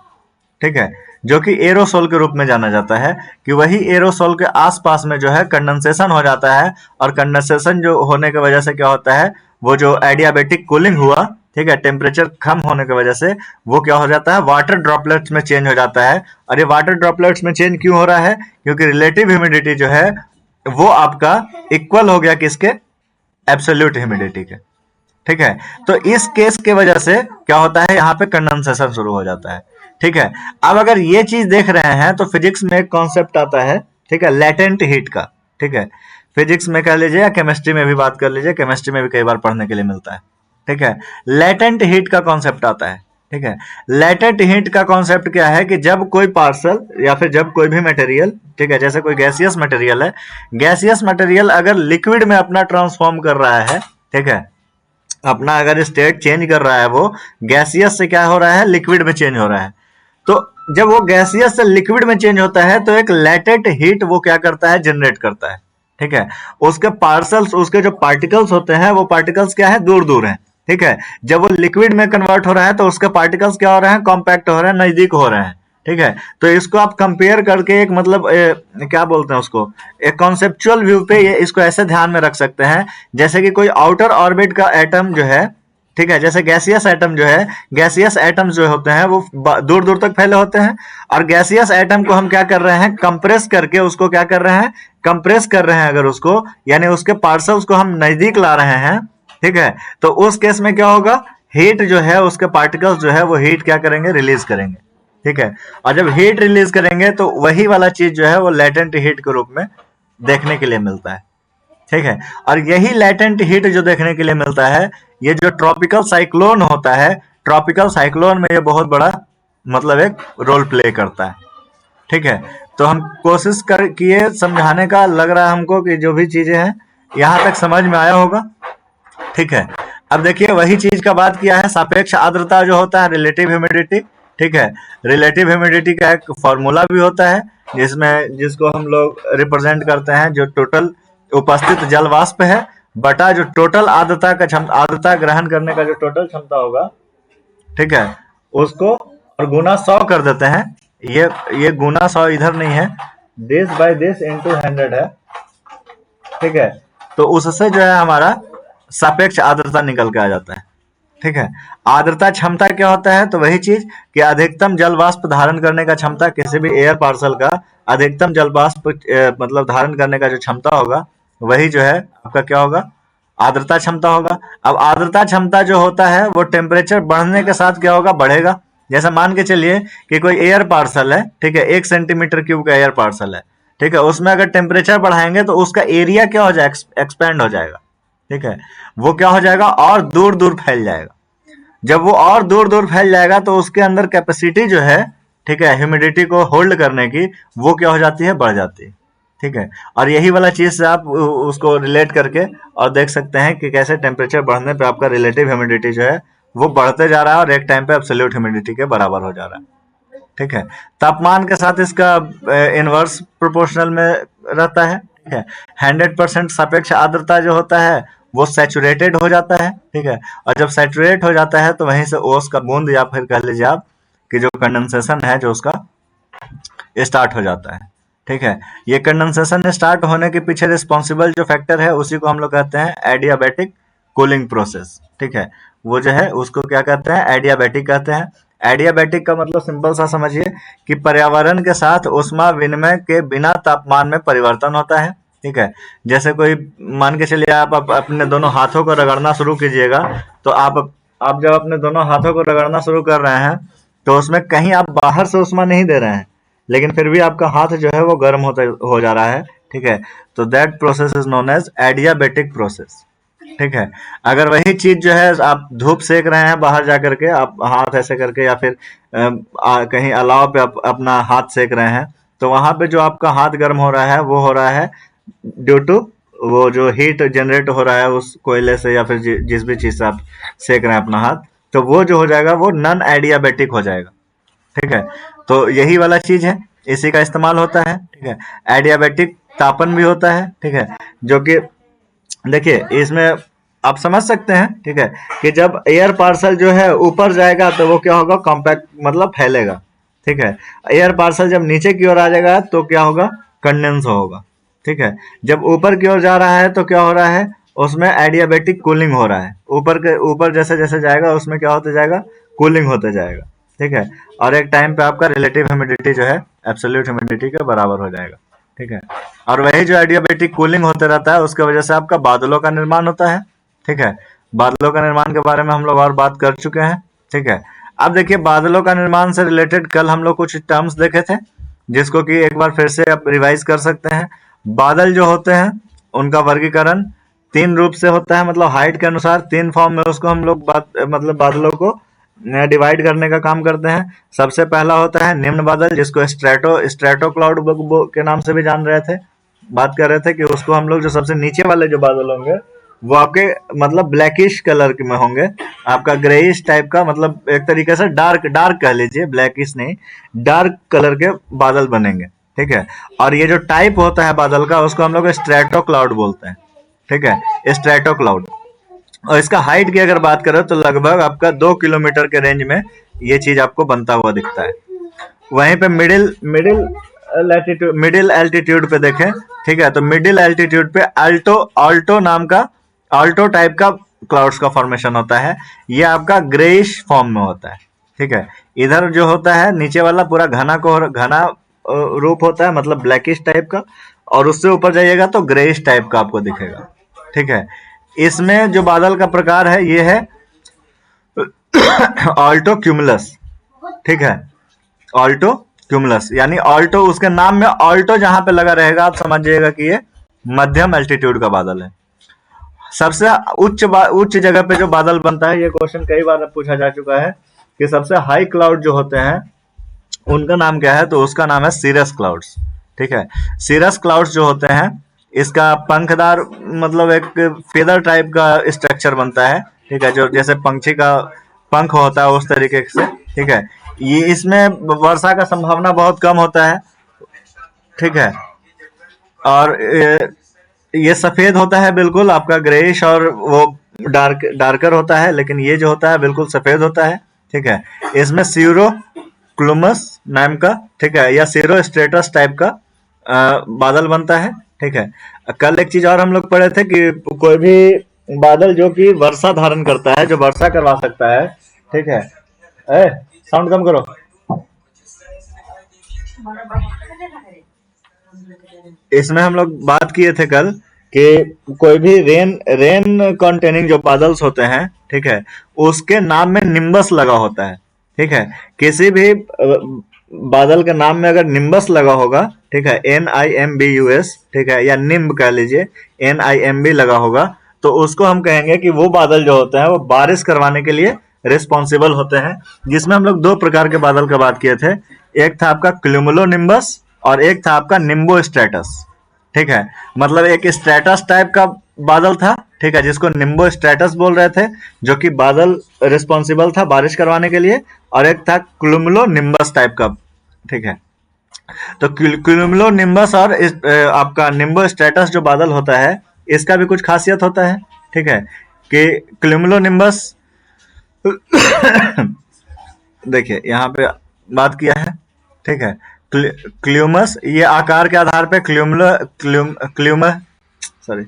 S1: ठीक है, जो कि एरोसोल के रूप में जाना जाता है, कि वही एरोसोल के आसपास में जो है कंडेंसेशन हो जाता है, और कंडेंसेशन जो होने की वजह से क्या होता है, वो जो एडियाबेटिक कूलिंग हुआ, ठीक है, टेम्परेचर कम होने की वजह से वो क्या हो जाता है, वाटर ड्रॉपलेट्स में चेंज हो जाता है। और ये वाटर ड्रॉपलेट्स में चेंज क्यों हो रहा है, क्योंकि रिलेटिव ह्यूमिडिटी जो है वो आपका इक्वल हो गया किसके, एब्सोल्यूट ह्यूमिडिटी के। ठीक है, तो इस केस के वजह से क्या होता है, यहाँ पे कंडेंसेशन शुरू हो जाता है। ठीक है, अब अगर ये चीज देख रहे हैं तो फिजिक्स में एक कॉन्सेप्ट आता है, ठीक है, लेटेंट हीट का। ठीक है, फिजिक्स में कह लीजिए या केमिस्ट्री में भी बात कर लीजिए, केमिस्ट्री में भी कई बार पढ़ने के लिए मिलता है। ठीक है, लेटेंट हीट का कॉन्सेप्ट आता है। ठीक है, लेटेंट हीट का कॉन्सेप्ट क्या है कि जब कोई पार्सल या फिर जब कोई भी मटेरियल, ठीक है, जैसे कोई गैसियस मटेरियल है, गैसियस मटेरियल अगर लिक्विड में अपना ट्रांसफॉर्म कर रहा है, ठीक है, अपना अगर स्टेट चेंज कर रहा है, वो गैसियस से क्या हो रहा है, लिक्विड में चेंज हो रहा है। तो जब वो गैसियस से लिक्विड में चेंज होता है तो एक लेटेंट हीट वो क्या करता है, जनरेट करता है। ठीक है, उसके पार्सल्स, उसके जो पार्टिकल्स होते हैं, वो पार्टिकल्स क्या है, दूर दूर हैं। ठीक है, जब वो लिक्विड में कन्वर्ट हो रहा है तो उसके पार्टिकल्स क्या हो रहे हैं, कॉम्पैक्ट हो रहे हैं, नजदीक हो रहे हैं। ठीक है, तो इसको आप कंपेयर करके एक मतलब क्या बोलते हैं उसको, एक कॉन्सेप्चुअल व्यू पे ये इसको ऐसे ध्यान में रख सकते हैं, जैसे कि कोई आउटर ऑर्बिट का एटम जो है, ठीक है, जैसे गैसियस एटम जो है, गैसियस एटम्स जो होते हैं वो दूर दूर तक फैले होते हैं, और गैसियस एटम को हम क्या कर रहे हैं, कंप्रेस करके उसको क्या कर रहे हैं, कंप्रेस कर रहे हैं अगर उसको, यानी उसके पार्सल्स को हम नजदीक ला रहे हैं। ठीक है, तो उस केस में क्या होगा, हीट जो है, उसके पार्टिकल्स जो है वो हीट क्या करेंगे, रिलीज करेंगे। ठीक है, और जब हीट रिलीज करेंगे तो वही वाला चीज जो है वो लेटेंट हीट के रूप में देखने के लिए मिलता है। ठीक है, और यही लेटेंट हीट जो देखने के लिए मिलता है, ये जो ट्रॉपिकल साइक्लोन होता है, ट्रॉपिकल साइक्लोन में ये बहुत बड़ा मतलब एक रोल प्ले करता है। ठीक है, तो हम कोशिश कर किए समझाने का, लग रहा है हमको कि जो भी चीजें हैं यहाँ तक समझ में आया होगा। ठीक है, अब देखिए वही चीज का बात किया है, सापेक्ष आर्द्रता जो होता है, रिलेटिव ह्यूमिडिटी। ठीक है, रिलेटिव ह्यूमिडिटी का एक फॉर्मूला भी होता है, जिसको हम लोग रिप्रेजेंट करते हैं, जो टोटल उपस्थित जल वाष्प है बटा जो टोटल आर्द्रता का आर्द्रता ग्रहण करने का जो टोटल क्षमता होगा। ठीक है, उसको और गुना 100 कर देते हैं। ये गुना 100 इधर नहीं है, दिस बाय दिस इनटू 100 है। ठीक है, तो उससे जो है हमारा सापेक्ष आर्द्रता निकल के आ जाता है। ठीक है, आर्द्रता क्षमता क्या होता है, तो वही चीज कि अधिकतम जल वाष्प धारण करने का क्षमता, किसी भी एयर पार्सल का अधिकतम जल वाष्प मतलब धारण करने का जो क्षमता होगा, वही जो है आपका क्या होगा, आर्द्रता क्षमता होगा। अब आर्द्रता क्षमता जो होता है वो टेम्परेचर बढ़ने के साथ क्या होगा, बढ़ेगा। जैसा मान के चलिए कि कोई एयर पार्सल है, ठीक है, 1 सेंटीमीटर क्यूब का एयर पार्सल है। ठीक है, उसमें अगर टेम्परेचर बढ़ाएंगे तो उसका एरिया क्या हो जाएगा, एक्सपेंड हो जाएगा। ठीक है, वो क्या हो जाएगा, और दूर दूर फैल जाएगा। जब वो और दूर दूर फैल जाएगा तो उसके अंदर कैपेसिटी जो है, ठीक है, ह्यूमिडिटी को होल्ड करने की, वो क्या हो जाती है, बढ़ जाती है। ठीक है, और यही वाला चीज से आप उसको रिलेट करके और देख सकते हैं कि कैसे टेम्परेचर बढ़ने पे आपका रिलेटिव ह्यूमिडिटी जो है वो बढ़ते जा रहा है और एक टाइम पे एब्सोल्यूट ह्यूमिडिटी के बराबर हो जा रहा है। ठीक है, तापमान के साथ इसका इनवर्स प्रोपोर्शनल में रहता है। ठीक है, 100% सापेक्ष आर्द्रता जो होता है वो सैचुरेटेड हो जाता है। ठीक है, और जब सैचुरेट हो जाता है तो वहीं से ओस का बूंद या फिर कह लीजिए आप कि जो कंडेंसेशन है जो उसका स्टार्ट हो जाता है। ठीक है, ये कंडेंसेशन स्टार्ट होने के पीछे रिस्पॉन्सिबल जो फैक्टर है उसी को हम लोग कहते हैं एडियाबैटिक कूलिंग प्रोसेस। ठीक है, वो जो है उसको क्या कहते हैं, एडियाबैटिक कहते हैं। एडियाबैटिक का मतलब सिंपल सा समझिए कि पर्यावरण के साथ ऊष्मा विनिमय के बिना तापमान में परिवर्तन होता है। ठीक है, जैसे कोई मान के चलिए आप अपने दोनों हाथों को रगड़ना शुरू कीजिएगा, तो आप जब अपने दोनों हाथों को रगड़ना शुरू कर रहे हैं तो उसमें कहीं आप बाहर से ऊष्मा नहीं दे रहे हैं, लेकिन फिर भी आपका हाथ जो है वो गर्म होता हो जा रहा है। ठीक है, तो that process is known as adiabatic process. ठीक है, अगर वही चीज जो है आप धूप सेक रहे हैं बाहर जा करके, आप हाथ ऐसे करके या फिर कहीं अलाव पे अपना हाथ सेक रहे हैं, तो वहां पे जो आपका हाथ गर्म हो रहा है वो हो रहा है ड्यू टू वो जो हीट जनरेट हो रहा है उस कोयले से या फिर जिस भी चीज से आप सेक रहे हैं अपना हाथ, तो वो जो हो जाएगा वो नॉन एडियाबैटिक हो जाएगा। ठीक है, तो यही वाला चीज है, इसी का इस्तेमाल होता है। ठीक है, एडियाबैटिक तापन भी होता है। ठीक है, जो कि देखिए इसमें आप समझ सकते हैं। ठीक है, कि जब एयर पार्सल जो है ऊपर जाएगा तो वो क्या होगा, कॉम्पैक्ट मतलब फैलेगा। ठीक है, एयर पार्सल जब नीचे की ओर आ जाएगा तो क्या होगा, कंडेंस होगा। ठीक है, जब ऊपर की ओर जा रहा है तो क्या हो रहा है, उसमें एडियाबैटिक कूलिंग हो रहा है। ऊपर जैसे जैसे जाएगा उसमें क्या होते जाएगा, कूलिंग होते जाएगा। ठीक है, और एक टाइम पे आपका रिलेटिव ह्यूमिडिटी जो है एब्सोल्यूट ह्यूमिडिटी के बराबर हो जाएगा। ठीक है। और वही जो एडियाबेटिक कूलिंग होते रहता है उसके वजह से आपका बादलों का निर्माण होता है। ठीक है, बादलों का निर्माण के बारे में हम लोग और बात कर चुके हैं। ठीक है, अब देखिए बादलों का निर्माण से रिलेटेड कल हम लोग कुछ टर्म्स देखे थे जिसको कि एक बार फिर से आप रिवाइज कर सकते हैं। बादल जो होते हैं उनका वर्गीकरण तीन रूप से होता है, मतलब हाइट के अनुसार तीन फॉर्म में उसको हम लोग मतलब बादलों को डिवाइड करने का काम करते हैं। सबसे पहला होता है निम्न बादल, जिसको स्ट्रेटो क्लाउड के नाम से भी जान रहे थे, बात कर रहे थे कि उसको हम लोग जो सबसे नीचे वाले जो बादल होंगे वो आपके मतलब ब्लैकिश कलर में होंगे, आपका ग्रेइश टाइप का, मतलब एक तरीके से डार्क डार्क कह लीजिए, ब्लैकिश नहीं, डार्क कलर के बादल बनेंगे। ठीक है, और ये जो टाइप होता है बादल का उसको हम लोग स्ट्रेटो क्लाउड बोलते हैं। ठीक है, स्ट्रेटो क्लाउड। और इसका हाइट की अगर बात करें तो लगभग आपका 2 किलोमीटर के रेंज में ये चीज आपको बनता हुआ दिखता है। वहीं पे मिडिल एल्टीट्यूड पे देखें, ठीक है, तो मिडिल एल्टीट्यूड पे अल्टो अल्टो नाम का अल्टो टाइप का क्लाउड्स का फॉर्मेशन होता है। ये आपका ग्रेइश फॉर्म में होता है। ठीक है, इधर जो होता है नीचे वाला पूरा घना रूप होता है, मतलब ब्लैकिश टाइप का, और उससे ऊपर जाइएगा तो ग्रेइश टाइप का आपको दिखेगा। ठीक है, इसमें जो बादल का प्रकार है ये है ऑल्टो क्यूमुलस। ठीक है, ऑल्टो क्यूमुलस, यानी ऑल्टो, उसके नाम में ऑल्टो जहां पे लगा रहेगा आप समझ जाइएगा कि ये मध्यम एल्टीट्यूड का बादल है। सबसे उच्च जगह पे जो बादल बनता है, ये क्वेश्चन कई बार पूछा जा चुका है कि सबसे हाई क्लाउड जो होते हैं उनका नाम क्या है, तो उसका नाम है सीरस क्लाउड्स। ठीक है, सीरस क्लाउड्स जो होते हैं इसका पंखदार मतलब एक फेदर टाइप का स्ट्रक्चर बनता है। ठीक है, जो जैसे पंछी का पंख होता है उस तरीके से। ठीक है, ये इसमें वर्षा का संभावना बहुत कम होता है। ठीक है, और ये सफेद होता है बिल्कुल आपका ग्रेइश, और वो डार्कर होता है, लेकिन ये जो होता है बिल्कुल सफेद होता है। ठीक है, इसमें सीरो क्लूमस नाम का, ठीक है, या सीरो स्ट्रेटस टाइप का बादल बनता है। ठीक है, कल एक चीज और हम लोग पढ़े थे कि कोई भी बादल जो कि वर्षा धारण करता है, जो वर्षा करवा सकता है। ठीक है, ए साउंड कम करो। इसमें हम लोग बात किए थे कल कि कोई भी रेन रेन कंटेनिंग जो बादल्स होते हैं, ठीक है, उसके नाम में निम्बस लगा होता है। ठीक है, किसी भी बादल के नाम में अगर निम्बस लगा होगा, ठीक है, NIMBUS, ठीक है, या निम्ब कह लीजिए, NIMB लगा होगा, तो उसको हम कहेंगे कि वो बादल जो होते हैं वो बारिश करवाने के लिए रिस्पॉन्सिबल होते हैं। जिसमें हम लोग दो प्रकार के बादल का बात किए थे, एक था आपका क्लुमुलो निम्बस और एक था आपका निम्बो स्ट्रेटस। ठीक है, मतलब एक स्ट्रेटस टाइप का बादल था, ठीक है, जिसको निम्बो स्ट्रेटस बोल रहे थे, जो कि बादल रिस्पॉन्सिबल था बारिश करवाने के लिए, और एक था क्लुमुलो निम्बस टाइप का। ठीक है, तो क्लुमुलो निम्बस और आपका निम्बो स्ट्रेटस जो बादल होता है इसका भी कुछ खासियत होता है। ठीक है, कि क्लुमुलो निम्बस देखिए यहाँ पे बात किया है। ठीक है, क्ल्यूमस ये आकार के आधार पे सॉरी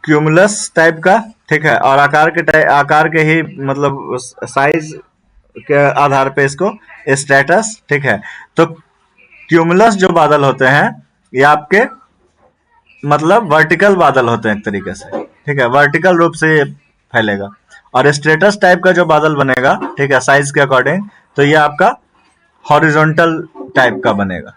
S1: क्यूमुलस टाइप का। ठीक है, और आकार के ही मतलब साइज के आधार पे इसको स्टेटस। ठीक है, तो क्यूमुलस जो बादल होते हैं ये आपके मतलब वर्टिकल बादल होते हैं एक तरीके से। ठीक है, वर्टिकल रूप से ये फैलेगा, और स्ट्रेटस टाइप का जो बादल बनेगा, ठीक है, साइज के अकॉर्डिंग, तो ये आपका हॉरिजॉन्टल टाइप का बनेगा।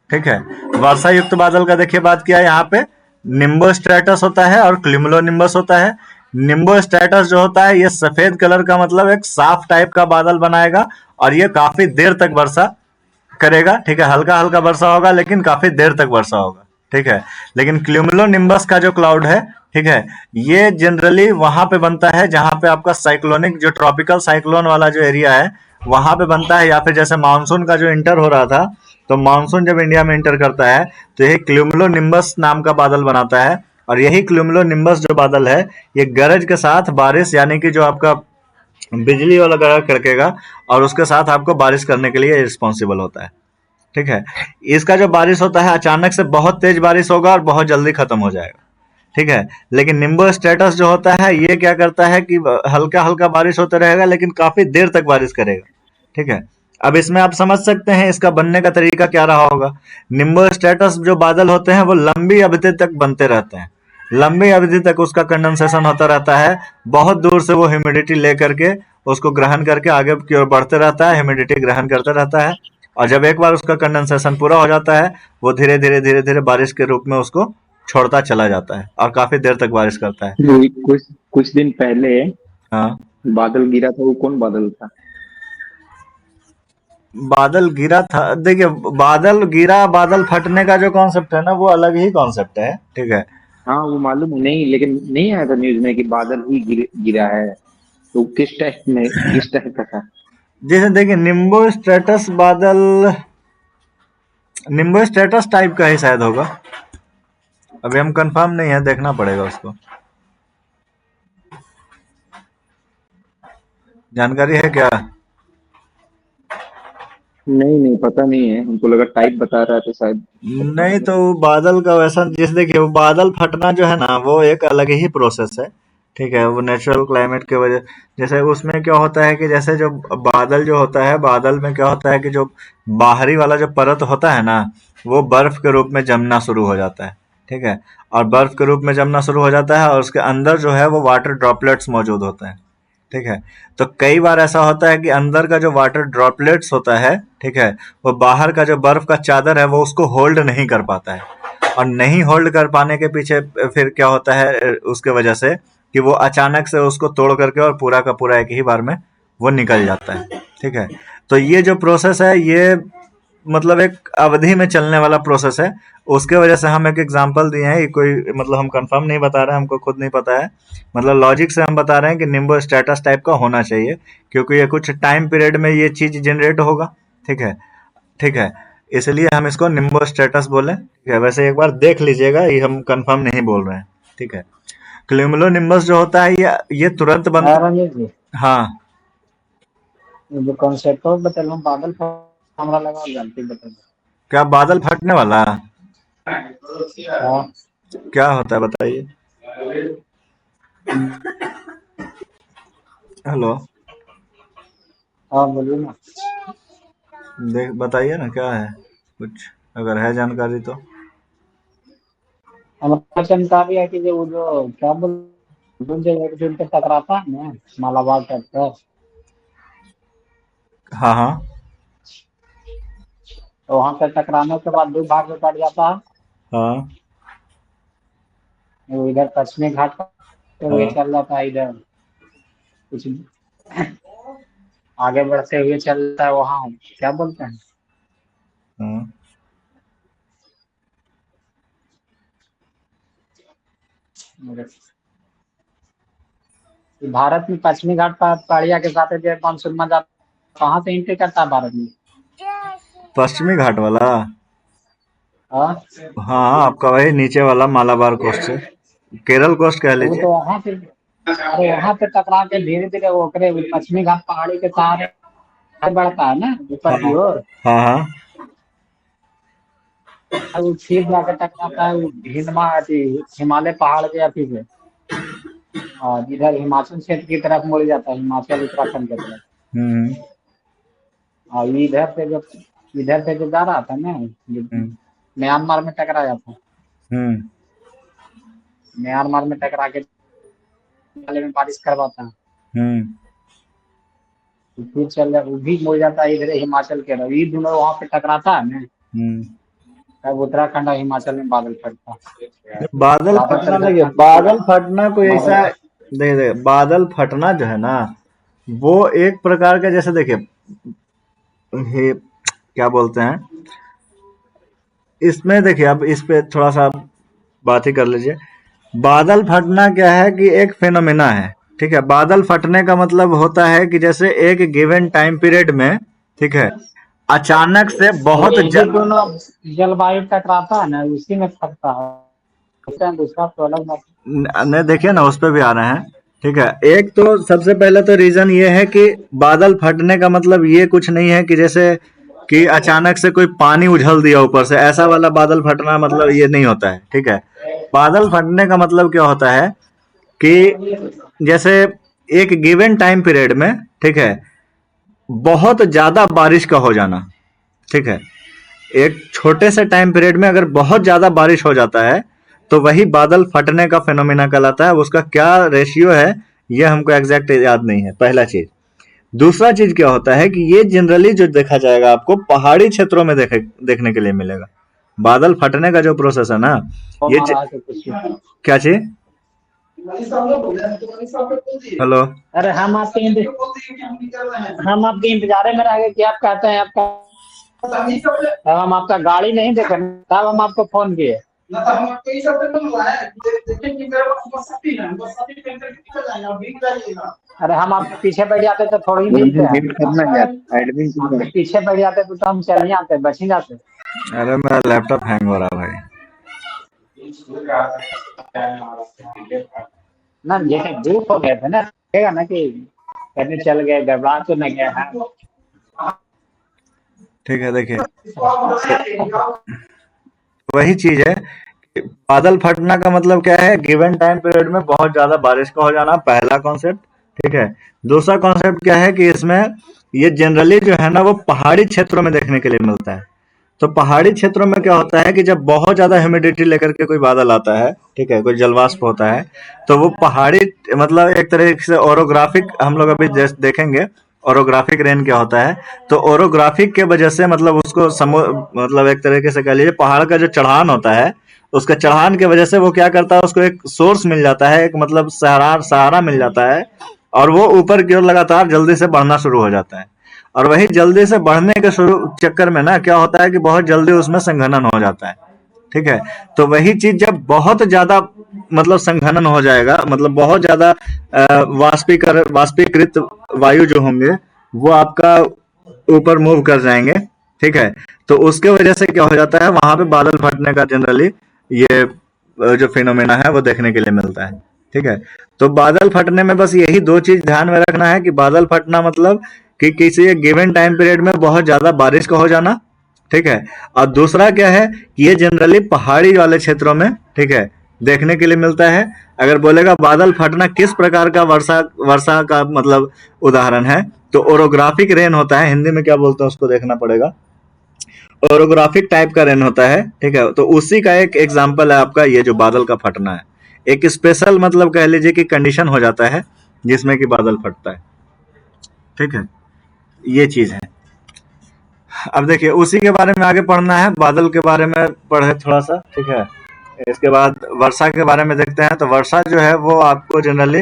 S1: ठीक है, वर्षा युक्त बादल का देखिए बात किया यहाँ पे, निम्बो स्ट्रेटस होता है और क्लिमुलो निम्बस होता है। निम्बो स्ट्रेटस जो होता है ये सफेद कलर का, मतलब एक साफ टाइप का बादल बनाएगा, और ये काफी देर तक वर्षा करेगा। ठीक है, हल्का हल्का वर्षा होगा लेकिन काफी देर तक वर्षा होगा। ठीक है, लेकिन क्लिमुलो निम्बस का जो क्लाउड है, ठीक है, ये जनरली वहां पे बनता है जहां पे आपका साइक्लोनिक जो ट्रॉपिकल साइक्लोन वाला जो एरिया है वहां पे बनता है, या फिर जैसे मानसून का जो इंटर हो रहा था, तो मानसून जब इंडिया में इंटर करता है तो यही क्लुमुलो निम्बस नाम का बादल बनाता है, और यही क्लुमुलो निम्बस जो बादल है ये गरज के साथ बारिश, यानी कि जो आपका बिजली वाला गरज कड़केगा और उसके साथ आपको बारिश करने के लिए रिस्पॉन्सिबल होता है। ठीक है, इसका जो बारिश होता है अचानक से बहुत तेज बारिश होगा और बहुत जल्दी खत्म हो जाएगा। ठीक है, लेकिन निम्बो स्टेटस जो होता है ये क्या करता है कि हल्का हल्का बारिश होता रहेगा लेकिन काफी देर तक बारिश करेगा। ठीक है, अब इसमें आप समझ सकते हैं इसका बनने का तरीका क्या रहा होगा। निम्बो स्टेटस जो बादल होते हैं वो लंबी अवधि तक बनते रहते हैं, लंबी अवधि तक उसका कंडेंसेशन होता रहता है, बहुत दूर से वो ह्यूमिडिटी लेकर के उसको ग्रहण करके आगे की ओर बढ़ते रहता है, ह्यूमिडिटी ग्रहण करता रहता है, और जब एक बार उसका कंडेंसेशन पूरा हो जाता है वो धीरे धीरे धीरे धीरे बारिश के रूप में उसको छोड़ता चला जाता है और काफी देर तक बारिश करता है।
S2: जो कुछ कुछ दिन पहले
S1: हाँ,
S2: बादल गिरा था, वो कौन बादल था?
S1: बादल गिरा था, देखिए बादल गिरा, बादल फटने का जो कॉन्सेप्ट है ना वो अलग ही कॉन्सेप्ट है, ठीक है।
S2: हाँ, वो मालूम है, नहीं लेकिन नहीं आया था न्यूज में कि बादल ही गिरा है, तो किस टाइप का था?
S1: जैसे देखिए निम्बो स्ट्रेटस बादल, निम्बो स्ट्रेटस टाइप का ही शायद होगा, अभी हम कंफर्म नहीं है, देखना पड़ेगा उसको। जानकारी है क्या?
S2: नहीं पता नहीं है, हमको लगा टाइप बता रहा था शायद।
S1: नहीं तो बादल का वैसा, जैसे देखिए वो बादल फटना जो है ना वो एक अलग ही प्रोसेस है, ठीक है। वो नेचुरल क्लाइमेट के वजह, जैसे उसमें क्या होता है कि जैसे जो बादल जो होता है, बादल में क्या होता है कि जो बाहरी वाला जो परत होता है ना वो बर्फ के रूप में जमना शुरू हो जाता है, ठीक है। और बर्फ के रूप में जमना शुरू हो जाता है और उसके अंदर जो है वो वाटर ड्रॉपलेट्स मौजूद होते हैं, ठीक है। तो कई बार ऐसा होता है कि अंदर का जो वाटर ड्रॉपलेट्स होता है, ठीक है, वो बाहर का जो बर्फ का चादर है वो उसको होल्ड नहीं कर पाता है, और नहीं होल्ड कर पाने के पीछे फिर क्या होता है उसके वजह से कि वो अचानक से उसको तोड़ करके और पूरा का पूरा एक ही बार में वो निकल जाता है, ठीक है। तो ये जो प्रोसेस है ये मतलब एक अवधि में चलने वाला प्रोसेस है, उसके वजह से हम एक एग्जांपल दिए हैं, ये कोई मतलब हम कंफर्म नहीं बता रहे हैं, हमको खुद नहीं पता है, मतलब लॉजिक से हम बता रहे हैं कि निम्बो स्टेटस टाइप का होना चाहिए, क्योंकि ये कुछ टाइम पीरियड में ये चीज जनरेट होगा, ठीक है, ठीक है। इसलिए हम इसको निम्बो स्टेटस बोले, ठीक है। वैसे एक बार देख लीजिएगा, ये हम कंफर्म नहीं बोल रहे हैं, ठीक है। क्यूमुलो निम्बस जो होता है ये तुरंत
S3: हाँ
S1: बनता।
S3: रंजीत जी,
S1: हाँ,
S3: ये जो कॉन्सेप्ट बता रहा हूँ बादल पर हमरा लगा जानती बता दो।
S1: क्या बादल फटने वाला?
S3: हाँ
S1: क्या होता है बताइए। हेलो,
S3: हाँ बोलिए ना।
S1: देख बताइए ना क्या है, कुछ अगर है जानकारी तो।
S3: हमारा जानकारी है कि वो जो क्या बोल जो एक पे टकराता है ना मालाबार ट्रैक्टर,
S1: हाँ हाँ
S3: तो वहां पे टकराने के बाद दो भाग में कट जाता है।
S1: हाँ
S3: वो इधर पश्चिमी घाट पे हुए
S1: हाँ
S3: चल जाता है, इधर कुछ आगे बढ़ते हुए चलता है, वहाँ क्या बोलते हैं,
S1: हाँ।
S3: भारत में पश्चिमी घाट पहाड़िया के साथ जो मानसून में जाता, कहाँ से एंट्री करता है भारत में?
S1: पश्चिमी घाट वाला?
S3: हाँ,
S1: हाँ आपका वही नीचे वाला मालाबार कोस्ट से, केरल कोस्ट कह
S3: तो वो
S1: लीजिए।
S3: तो वहां से, अरे वहां पे टकरा के धीरे धीरे वो करे पश्चिमी घाट पहाड़ी के सहारे आगे बढ़ता है ना ऊपर
S1: हाँ
S3: की ओर,
S1: हाँ हाँ
S3: और वो फिर जाके टकराता है वो हिमालय पहाड़ के अथी से, और इधर हिमाचल क्षेत्र की तरफ मुड़ जाता है, हिमाचल उत्तराखंड की तरफ।
S1: हम्म
S3: और इधर से जो जा रहा था ना, जो
S1: हम्म
S3: म्यांमार में टकराया था,
S1: हम्म
S3: म्यांमार में टकरा के हिमालय में बारिश करवाता है,
S1: हम्म
S3: तो फिर चल जा वो भी मुड़ जाता है इधर हिमाचल के तरफ, ये दोनों वहां पे टकराता है ना,
S1: हम्म।
S3: तब उत्तराखंड और हिमाचल में बादल फटता है।
S1: बादल फटना,
S3: ज्यादातर
S1: देखिए
S3: घटना
S1: बादल फटना कोई ऐसा,
S3: बादल
S1: देखिए बादल फटना जो है ना वो एक प्रकार का, जैसे देखिए ये क्या बोलते हैं, इसमें देखिए अब इस पे थोड़ा सा बात ही कर लीजिए। बादल फटना क्या है कि एक फिनोमिना है, ठीक है। बादल फटने का मतलब होता है कि जैसे एक गिवन टाइम पीरियड में, ठीक है, अचानक से बहुत
S3: ये दोनों जलवायु टकराता है ना उसी में फटता है, उसका दूसरा तो अलग बात
S1: नहीं देखिए ना उस पे भी आ रहे हैं, ठीक है। एक तो सबसे पहले तो रीजन ये है कि बादल फटने का मतलब ये कुछ नहीं है कि जैसे कि अचानक से कोई पानी उछल दिया ऊपर से, ऐसा वाला बादल फटना मतलब ये नहीं होता है, ठीक है। बादल फटने का मतलब क्या होता है कि जैसे एक गिवन टाइम पीरियड में, ठीक है, बहुत ज्यादा बारिश का हो जाना, ठीक है। एक छोटे से टाइम पीरियड में अगर बहुत ज्यादा बारिश हो जाता है तो वही बादल फटने का फेनोमेना कहलाता है। उसका क्या रेशियो है ये हमको एग्जैक्ट याद नहीं है, पहला चीज। दूसरा चीज क्या होता है कि ये जनरली जो देखा जाएगा आपको पहाड़ी क्षेत्रों में देखने के लिए मिलेगा। बादल फटने का जो प्रोसेस है ना,
S3: वो
S1: ये
S3: महाराज से कुछ।
S1: क्या चीज? हेलो।
S3: अरे हम आपके इंतजार में रह गए कि आप कहते हैं आपका, तब हम आपका गाड़ी नहीं देखे, तब हम आपको फोन किए। अरे हम आपके पीछे बैठ जाते तो थोड़ी ही मिलते हैं,
S2: वेट करना यार, एडमिन
S3: आपके पीछे बैठ जाते तो हम चल ही आते, बच ही जाते।
S1: अरे मेरा लैपटॉप हैंग हो रहा भाई।
S3: ना जैसे ग्रुप हो गए थे ना, लगेगा ना कि कहीं चल गए, गड़बड़ा तो नहीं गया है।
S1: ठीक है, देखिए वही चीज है कि बादल फटना का मतलब क्या है, गिवन टाइम पीरियड में बहुत ज्यादा बारिश का हो जाना, पहला कॉन्सेप्ट, ठीक है। दूसरा कॉन्सेप्ट क्या है कि इसमें ये जनरली जो है ना वो पहाड़ी क्षेत्रों में देखने के लिए मिलता है। तो पहाड़ी क्षेत्रों में क्या होता है कि जब बहुत ज्यादा ह्यूमिडिटी लेकर के कोई बादल आता है, ठीक है, कोई जलवाष्प होता है, तो वो पहाड़ी मतलब एक तरीके से ओरोग्राफिक, हम लोग अभी देखेंगे ओरोग्राफिक रेन क्या होता है। तो ओरोग्राफिक के वजह से मतलब उसको मतलब एक तरीके से कह लीजिए पहाड़ का जो चढ़ान होता है, उसका चढ़ान के वजह से वो क्या करता है, उसको एक सोर्स मिल जाता है, एक मतलब सहारा मिल जाता है, और वो ऊपर की ओर लगातार जल्दी से बढ़ना शुरू हो जाता है। और वही जल्दी से बढ़ने के शुरू चक्कर में ना क्या होता है कि बहुत जल्दी उसमें संघनन हो जाता है, ठीक है। तो वही चीज जब बहुत ज्यादा मतलब संघनन हो जाएगा, मतलब बहुत ज्यादा वाष्पीकृत वायु जो होंगे वो आपका ऊपर मूव कर जाएंगे, ठीक है। तो उसके वजह से क्या हो जाता है, वहां पे बादल फटने का जनरली ये जो फिनोमेना है वो देखने के लिए मिलता है, ठीक है। तो बादल फटने में बस यही दो चीज ध्यान में रखना है कि बादल फटना मतलब कि किसी एक गिवन टाइम पीरियड में बहुत ज्यादा बारिश का हो जाना, ठीक है। और दूसरा क्या है कि ये जनरली पहाड़ी वाले क्षेत्रों में, ठीक है, देखने के लिए मिलता है। अगर बोलेगा बादल फटना किस प्रकार का वर्षा वर्षा का मतलब उदाहरण है, तो ओरोग्राफिक रेन होता है, हिंदी में क्या बोलते हैं उसको देखना पड़ेगा, ओरोग्राफिक टाइप का रेन होता है, ठीक है। तो उसी का एक एग्जाम्पल है आपका ये जो बादल का फटना है। एक स्पेशल मतलब कह लीजिए कि कंडीशन हो जाता है जिसमें कि बादल फटता है, ठीक है। ये चीज है। अब देखिए उसी के बारे में आगे पढ़ना है, बादल के बारे में पढ़े थोड़ा सा, ठीक है। इसके बाद वर्षा के बारे में देखते हैं। तो वर्षा जो है वो आपको जनरली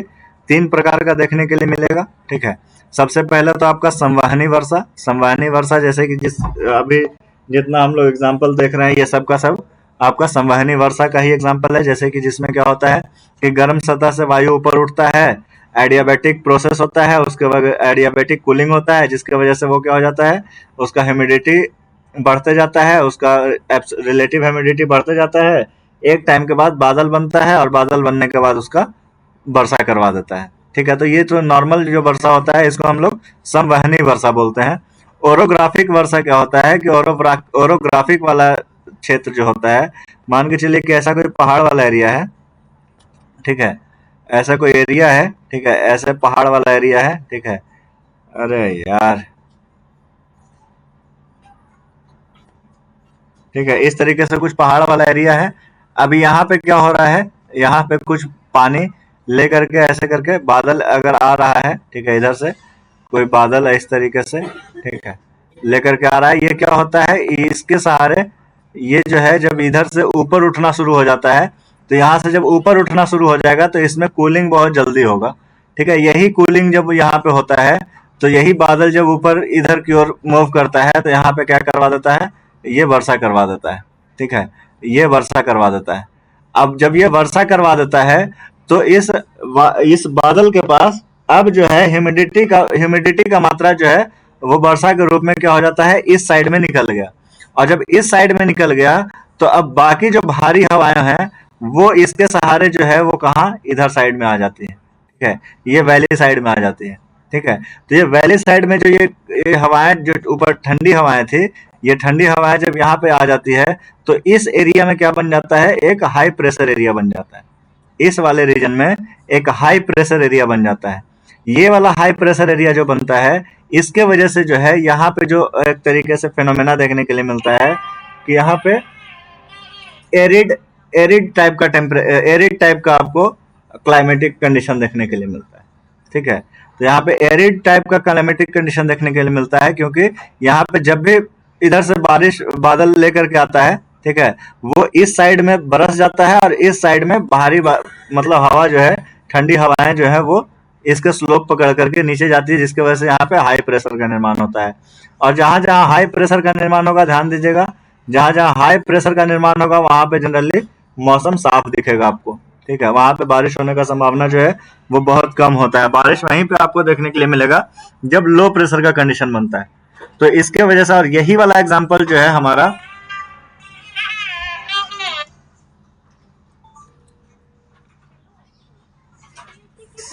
S1: तीन प्रकार का देखने के लिए मिलेगा, ठीक है। सबसे पहले तो आपका संवहनी वर्षा। संवहनी वर्षा जैसे कि जिस अभी जितना हम लोग एग्जाम्पल देख रहे हैं ये सब का सब आपका संवहनी वर्षा का ही एग्जाम्पल है। जैसे कि जिसमें क्या होता है कि गर्म सतह से वायु ऊपर उठता है, एडियाबैटिक प्रोसेस होता है, उसके बाद एडियाबैटिक कूलिंग होता है, जिसके वजह से वो क्या हो जाता है, उसका ह्यूमिडिटी बढ़ते जाता है, उसका रिलेटिव ह्यूमिडिटी बढ़ते जाता है। एक टाइम के बाद बादल बनता है और बादल बनने के बाद उसका वर्षा करवा देता है, ठीक है। तो ये तो नॉर्मल जो वर्षा होता है इसको हम लोग संवहनी वर्षा बोलते हैं। ओरोग्राफिक वर्षा क्या होता है कि ओरोग्राफिक वाला क्षेत्र जो होता है, मान के चलिए कि ऐसा कोई पहाड़ वाला एरिया है, ठीक है, ऐसा कोई एरिया है, ठीक है, ऐसे पहाड़ वाला एरिया है, ठीक है। अरे यार, ठीक है, इस तरीके से कुछ पहाड़ वाला एरिया है। अभी यहाँ पे क्या हो रहा है, यहाँ पे कुछ पानी ले करके ऐसे करके बादल अगर आ रहा है, ठीक है, इधर से कोई बादल है इस तरीके से, ठीक है, लेकर के आ रहा है। ये क्या होता है, इसके सहारे ये जो है जब इधर से ऊपर उठना शुरू हो जाता है, तो यहाँ से जब ऊपर उठना शुरू हो जाएगा तो इसमें कूलिंग बहुत जल्दी होगा, ठीक है। यही कूलिंग जब यहाँ पे होता है तो यही बादल जब ऊपर इधर की ओर मूव करता है तो यहाँ पे क्या करवा देता है, ये वर्षा करवा देता है, ठीक है, ये वर्षा करवा देता है। अब जब ये वर्षा करवा देता है तो इस बादल के पास अब जो है ह्यूमिडिटी का मात्रा जो है वो वर्षा के रूप में क्या हो जाता है, इस साइड में निकल गया। और जब इस साइड में निकल गया तो अब बाकी जो भारी हवाएं हैं वो इसके सहारे जो है वो कहाँ, इधर साइड में आ जाती है, ठीक है, ये वैली साइड में आ जाती है, ठीक है। तो ये वैली साइड में जो ये हवाएं जो ऊपर ठंडी हवाएं थी, ये ठंडी हवाएं जब यहाँ पे आ जाती है तो इस एरिया में क्या बन जाता है, एक हाई प्रेशर एरिया बन जाता है। इस वाले रीजन में एक हाई प्रेशर एरिया बन जाता है। ये वाला हाई प्रेशर एरिया जो बनता है इसके वजह से जो है यहाँ पे जो एक तरीके से फेनोमेना देखने के लिए मिलता है कि यहाँ पे एरिड एरिड टाइप का आपको क्लाइमेटिक कंडीशन देखने के लिए मिलता है। ठीक है, तो यहाँ पे एरिड टाइप का क्लाइमेटिक कंडीशन देखने के लिए मिलता है क्योंकि यहाँ पे जब भी इधर से बारिश बादल लेकर के आता है, ठीक है, वो इस साइड में बरस जाता है और इस साइड में मतलब हवा जो है, ठंडी हवाएं जो है वो इसके स्लोप पकड़ करके नीचे जाती है, जिसकी वजह से यहाँ पे हाई प्रेशर का निर्माण होता है। और जहां जहां हाई प्रेशर का निर्माण होगा, ध्यान दीजिएगा, जहां जहां हाई प्रेशर का निर्माण होगा वहां पे जनरली मौसम साफ दिखेगा आपको। ठीक है, वहां पे बारिश होने का संभावना जो है वो बहुत कम होता है। बारिश वहीं पे आपको देखने के लिए मिलेगा जब लो प्रेशर का कंडीशन बनता है। तो इसके वजह से, और यही वाला एग्जाम्पल जो है हमारा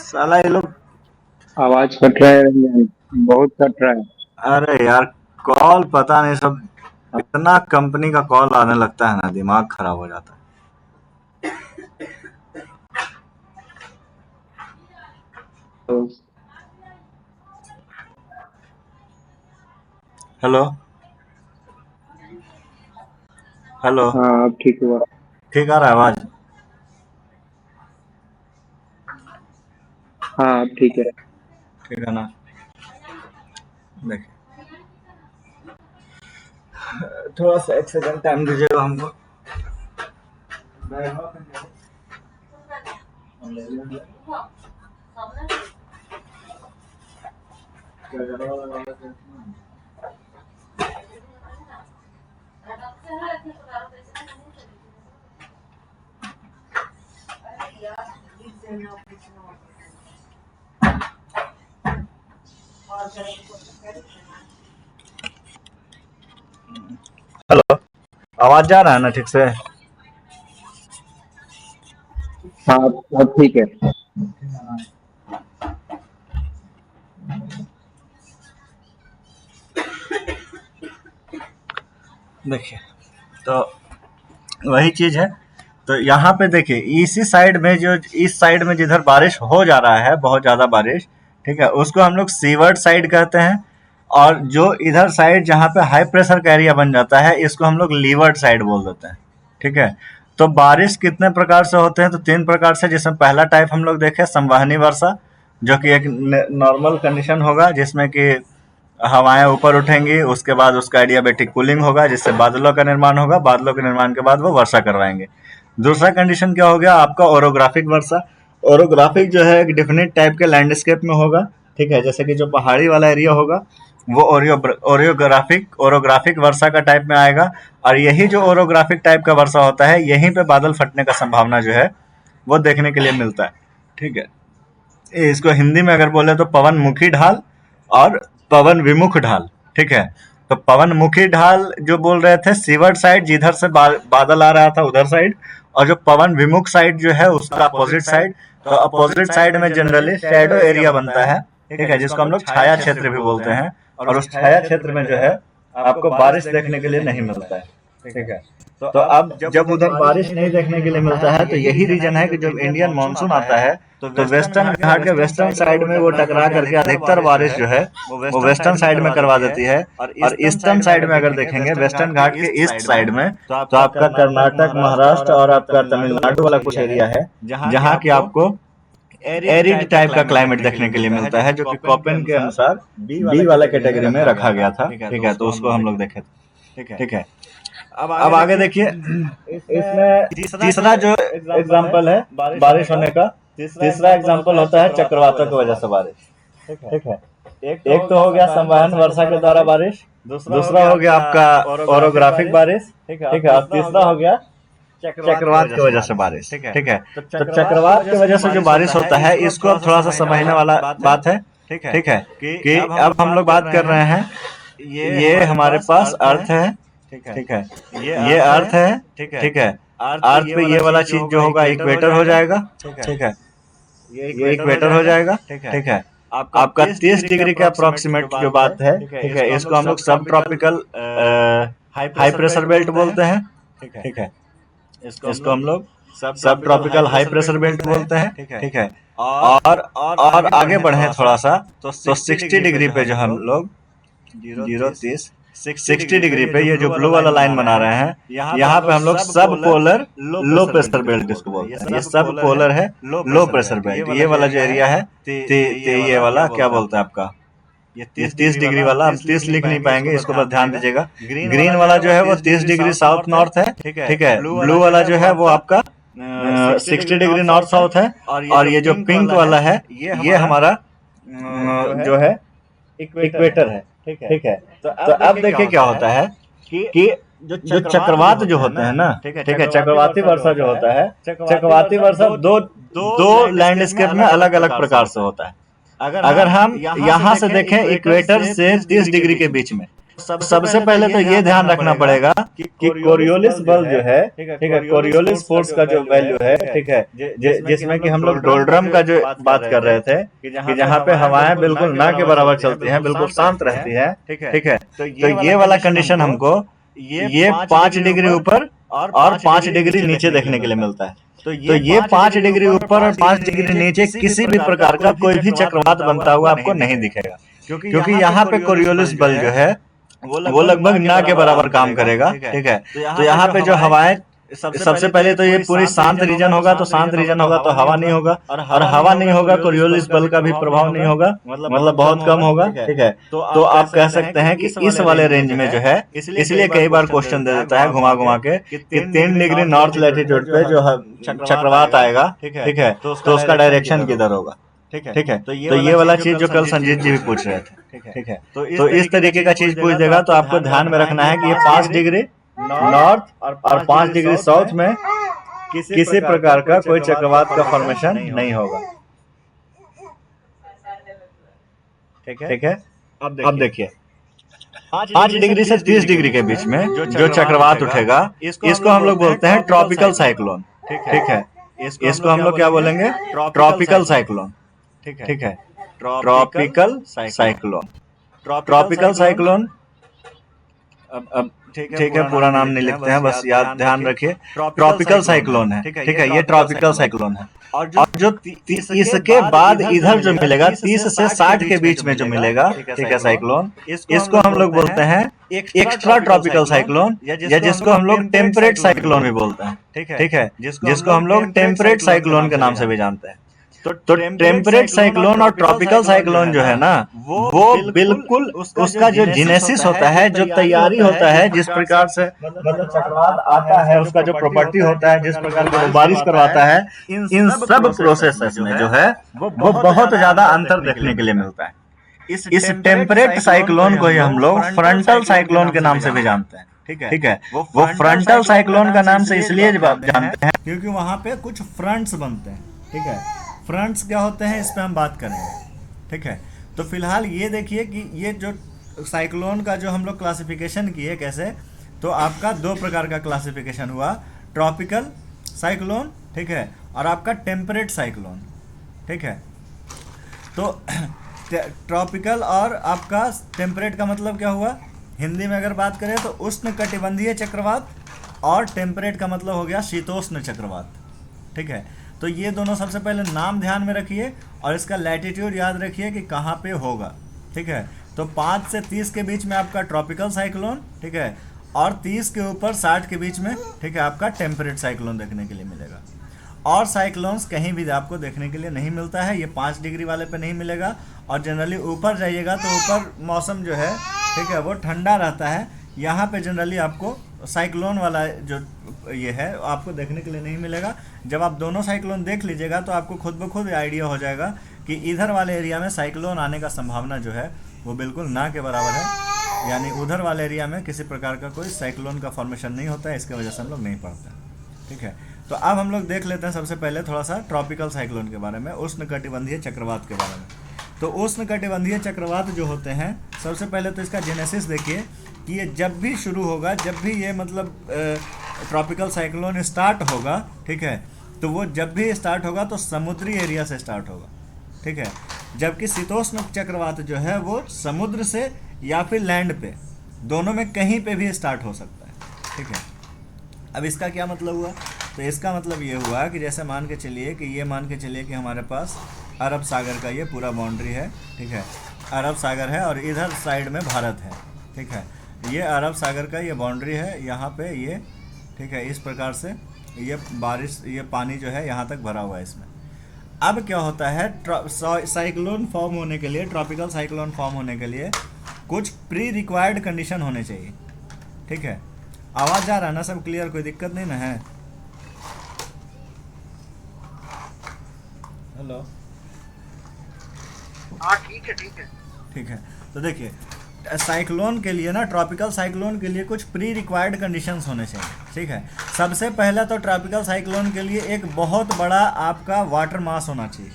S1: साला ये लोग,
S2: आवाज कट रहा है, बहुत कट रहा है।
S1: अरे यार कॉल पता नहीं, सब इतना कंपनी का कॉल आने लगता है ना, दिमाग खराब हो जाता है।
S2: तो
S1: हेलो हेलो,
S2: हाँ अब ठीक हुआ।
S1: ठीक आ रहा है आवाज?
S2: हाँ अब ठीक है।
S1: ठीक है ना? देखिए थोड़ा सा 1 सेकंड टाइम दीजिएगा हमको। हेलो, आवाज जा रहा है ना ठीक से?
S2: हाँ अब ठीक है।
S1: देखिए तो वही चीज है। तो यहाँ पे देखिए इसी साइड में, जो इस साइड में जिधर बारिश हो जा रहा है, बहुत ज्यादा बारिश, ठीक है, उसको हम लोग सीवर्ड साइड कहते हैं। और जो इधर साइड जहाँ पे हाई प्रेशर का एरिया बन जाता है, इसको हम लोग लीवर्ड साइड बोल देते हैं। ठीक है, तो बारिश कितने प्रकार से होते हैं? तो 3 प्रकार से, जिसमें पहला टाइप हम लोग देखे संवहनी वर्षा, जो कि एक नॉर्मल कंडीशन होगा जिसमें कि हवाएं ऊपर उठेंगी, उसके बाद उसका एडियाबैटिक कूलिंग होगा जिससे बादलों का निर्माण होगा, बादलों के निर्माण के बाद वो वर्षा करवाएंगे। दूसरा कंडीशन क्या हो गया आपका? ओरोग्राफिक वर्षा। ओरोग्राफिक जो है एक डिफिनिट टाइप के लैंडस्केप में होगा, ठीक है, जैसे कि जो पहाड़ी वाला एरिया होगा वो ओरोग्राफिक वर्षा का टाइप में आएगा। और यही जो ओरोग्राफिक टाइप का वर्षा होता है, यहीं पे बादल फटने का संभावना जो है वो देखने के लिए मिलता है। ठीक है, इसको हिंदी में अगर बोले तो पवन मुखी ढाल और पवन विमुख ढाल। ठीक है, तो पवन मुखी ढाल जो बोल रहे थे सीवर्ड साइड, जिधर से बादल आ रहा था उधर साइड, और जो पवन विमुख साइड जो है उसका अपोजिट साइड। तो अपोजिट साइड में जनरली शैडो एरिया बनता है, ठीक है, जिसको हम लोग छाया क्षेत्र भी बोलते हैं। और उस छाया क्षेत्र में जो है आपको बारिश देखने के लिए नहीं मिलता है। ठीक है, तो अब जब उधर बारिश नहीं देखने के लिए मिलता है, तो यही रीजन है कि जब इंडियन मानसून आता है तो वेस्टर्न घाट के वेस्टर्न साइड में वो टकरा करके अधिकतर बारिश जो है वो वेस्टर्न साइड में करवा देती है। और ईस्टर्न साइड में अगर देखेंगे, वेस्टर्न घाट के ईस्ट साइड में, तो आपका कर्नाटक, महाराष्ट्र और आपका तमिलनाडु वाला कुछ एरिया है जहाँ की आपको एरिड टाइप का क्लाइमेट देखने के लिए मिलता है, जो कि कोपेन के अनुसार बी वाला कैटेगरी में रखा गया था। ठीक है, तो उसको हम लोग देखे थे। ठीक है, अब आगे देखिए, इसमें तीसरा जो एग्जाम्पल है बारिश होने का, तीसरा एग्जाम्पल होता है चक्रवातों की वजह से बारिश। ठीक है, एक तो हो गया संवहन वर्षा के द्वारा बारिश, दूसरा हो गया आपका ओरोग्राफिक बारिश, ठीक है, और तीसरा हो गया चक्रवात की वजह से बारिश। ठीक है, तो चक्रवात की वजह से जो बारिश होता है, इसको अब थोड़ा सा समझने वाला बात है। ठीक है, कि अब हम लोग बात कर रहे हैं, ये हमारे पास अर्थ है। ठीक है, ये अर्थ है। ठीक है, अर्थ पे ये वाला चीज जो होगा इक्वेटर हो जाएगा। ठीक है, ये इक्वेटर हो जाएगा। ठीक है, आपका 30 डिग्री के अप्रोक्सीमेट जो बात है, ठीक है, इसको हम लोग सब ट्रॉपिकल हाई प्रेशर बेल्ट बोलते हैं। ठीक है, इसको हम लोग सब ट्रॉपिकल हाई प्रेशर बेल्ट बोलते हैं, ठीक है। और आगे बढ़े थोड़ा सा तो 60 डिग्री पे जो हम लोग 60 डिग्री पे ये जो ब्लू वाला लाइन बना रहे हैं, यहाँ पे हम लोग सब पोलर लो प्रेशर बेल्ट इसको बोलते हैं। ये सब पोलर है लो प्रेशर बेल्ट। ये वाला जो एरिया है ये वाला क्या बोलते हैं आपका, ये 30 डिग्री वाला, हम 30 लिख नहीं पाएंगे, इसको बस ध्यान दीजिएगा। ग्रीन वाला जो है वो 30 डिग्री साउथ नॉर्थ है, ठीक है। ब्लू वाला जो है वो आपका 60 डिग्री नॉर्थ साउथ है। और ये जो पिंक वाला है ये हमारा जो है इक्वेटर है, ठीक है। तो अब देखिए क्या होता है कि जो चक्रवात जो होते हैं ना, ठीक है, चक्रवाती वर्षा जो होता है, चक्रवाती वर्षा दो लैंडस्केप में अलग अलग प्रकार से होता है। अगर हम यहाँ से देखें इक्वेटर से 30 डिग्री के बीच में, सबसे पहले तो ये ध्यान रखना पड़ेगा कि कोरियोलिस बल जो है, ठीक है, कोरियोलिस फोर्स का जो वैल्यू है, ठीक है, जिसमें कि हम लोग डोल्ड्रम का जो बात कर रहे थे कि जहाँ पे हवाएं बिल्कुल ना के बराबर चलती हैं, बिल्कुल शांत रहती है, ठीक है। तो ये वाला कंडीशन हमको ये 5 डिग्री ऊपर और 5 डिग्री नीचे देखने के लिए मिलता है। तो ये 5 डिग्री ऊपर और 5 डिग्री नीचे किसी भी प्रकार का कोई भी चक्रवात बनता हुआ आपको नहीं दिखेगा, क्योंकि यहाँ पे कोरियोलिस बल जो है वो लगभग ना के बराबर काम करेगा, ठीक है। तो यहाँ पे जो हवाएं, सबसे पहले तो ये पूरी शांत रीजन होगा, तो शांत रीजन होगा तो हवा नहीं होगा, और हवा नहीं होगा कोरियोलिस बल का भी प्रभाव नहीं होगा, मतलब बहुत कम होगा, ठीक है। तो आप कह सकते हैं कि इस वाले रेंज में जो है, इसलिए कई बार क्वेश्चन दे देता है घुमा घुमा के कि 3 डिग्री नॉर्थ लैटिट्यूड पे जो चक्रवात आएगा, ठीक है, तो उसका डायरेक्शन किधर होगा, ठीक है। तो ये वाला चीज जो कल संजीत जी भी पूछ रहे थे, ठीक है। तो इस तरीके का चीज पूछ देगा तो आपको ध्यान में रखना है कि ये 5 डिग्री नॉर्थ और 5 डिग्री साउथ में किसी प्रकार का कोई चक्रवात का फॉर्मेशन नहीं होगा, ठीक है। अब देखिए 5 डिग्री से 30 डिग्री के बीच में जो चक्रवात उठेगा, इसको हम लोग बोलते हैं ट्रॉपिकल साइक्लोन, ठीक है। इसको हम लोग क्या बोलेंगे, ट्रॉपिकल साइक्लोन, ठीक है। Tropical cyclone, tropical cyclone. अब ठीक है, पूरा नाम नहीं लिखते हैं, बस याद ध्यान रखिए ट्रॉपिकल साइक्लोन है, ठीक है। ये ट्रॉपिकल साइक्लोन है। और जो इसके बाद इधर जो मिलेगा 30 से 60 के बीच में जो मिलेगा, ठीक है, साइक्लोन, इसको हम लोग बोलते हैं एक्स्ट्रा ट्रॉपिकल साइक्लोन, या जिसको हम लोग टेम्परेट साइक्लोन भी बोलते हैं, ठीक है, जिसको हम लोग टेम्परेट साइक्लोन के नाम से भी जानते हैं। तो टेम्परेट साइक्लोन और ट्रॉपिकल साइक्लोन जो है ना, वो बिल्कुल उसका जो जेनेसिस होता है, जो तैयारी होता है, जिस प्रकार से मतलब चक्रवात आता है, उसका जो प्रॉपर्टी होता है, जिस प्रकार से वो बारिश करवाता है, इन सब प्रोसेस में जो है वो बहुत ज्यादा अंतर देखने के लिए मिलता है। इस टेम्परेट साइक्लोन को ही हम लोग फ्रंटल साइक्लोन के नाम से भी जानते हैं, ठीक है। वो फ्रंटल साइक्लोन का नाम से इसलिए जानते हैं क्योंकि वहां पे कुछ फ्रंट्स बनते हैं, ठीक है। फ्रंट्स क्या होते हैं इस पे हम बात करेंगे, ठीक है। तो फिलहाल ये देखिए कि ये जो साइक्लोन का जो हम लोग क्लासिफिकेशन किए कैसे, तो आपका 2 प्रकार का क्लासिफिकेशन हुआ, ट्रॉपिकल साइक्लोन, ठीक है, और आपका टेम्परेट साइक्लोन, ठीक है। तो ट्रॉपिकल और आपका टेम्परेट का मतलब क्या हुआ, हिंदी में अगर बात करें तो उष्णकटिबंधीय चक्रवात, और टेम्परेट का मतलब हो गया शीतोष्ण चक्रवात, ठीक है। तो ये दोनों सबसे पहले नाम ध्यान में रखिए और इसका लैटिट्यूड याद रखिए कि कहाँ पे होगा, ठीक है। तो 5 से 30 के बीच में आपका ट्रॉपिकल साइक्लोन, ठीक है, और 30 के ऊपर 60 के बीच में, ठीक है, आपका टेम्परेट साइक्लोन देखने के लिए मिलेगा। और साइक्लोन्स कहीं भी आपको देखने के लिए नहीं मिलता है, ये 5 डिग्री वाले पे नहीं मिलेगा। और जनरली ऊपर जाइएगा तो ऊपर मौसम जो है, ठीक है, वो ठंडा रहता है। यहाँ पे जनरली आपको साइक्लोन वाला जो ये है आपको देखने के लिए नहीं मिलेगा। जब आप दोनों साइक्लोन देख लीजिएगा तो आपको खुद ब खुद आइडिया हो जाएगा कि इधर वाले एरिया में साइक्लोन आने का संभावना जो है वो बिल्कुल ना के बराबर है, यानी उधर वाले एरिया में किसी प्रकार का कोई साइक्लोन का फॉर्मेशन नहीं होता है, इसके वजह से हम लोग नहीं पढ़ते, ठीक है। तो अब हम लोग देख लेते हैं सबसे पहले थोड़ा सा ट्रॉपिकल साइक्लोन के बारे में, उष्णकटिबंधीय चक्रवात के बारे में। तो उष्णकटिबंधीय चक्रवात जो होते हैं, सबसे पहले तो इसका जेनेसिस देखिए कि ये जब भी शुरू होगा, जब भी ये मतलब ट्रॉपिकल साइक्लोन स्टार्ट होगा, ठीक है, तो वो जब भी स्टार्ट होगा तो समुद्री एरिया से स्टार्ट होगा, ठीक है। जबकि शीतोष्ण चक्रवात जो है वो समुद्र से या फिर लैंड पे, दोनों में कहीं पे भी स्टार्ट हो सकता है, ठीक है। अब इसका क्या मतलब हुआ तो इसका मतलब ये हुआ कि जैसे मान के चलिए कि ये मान के चलिए कि हमारे पास अरब सागर का ये पूरा बाउंड्री है, ठीक है, अरब सागर है और इधर साइड में भारत है, ठीक है, ये अरब सागर का ये बाउंड्री है, यहाँ पे ये, ठीक है, इस प्रकार से ये बारिश, ये पानी जो है यहाँ तक भरा हुआ है इसमें। अब क्या होता है, साइक्लोन फॉर्म होने के लिए, ट्रॉपिकल साइक्लोन फॉर्म होने के लिए कुछ प्री रिक्वायर्ड कंडीशन होने चाहिए, ठीक है। आवाज़ जा रहा है ना, सब क्लियर, कोई दिक्कत नहीं ना है? हेलो,
S4: हाँ ठीक है ठीक है।
S1: ठीक है। तो देखिए साइक्लोन के लिए ना, ट्रॉपिकल साइक्लोन के लिए कुछ प्री रिक्वायर्ड कंडीशंस होने चाहिए, ठीक है। सबसे पहला तो ट्रॉपिकल साइक्लोन के लिए एक बहुत बड़ा आपका वाटर मास होना चाहिए,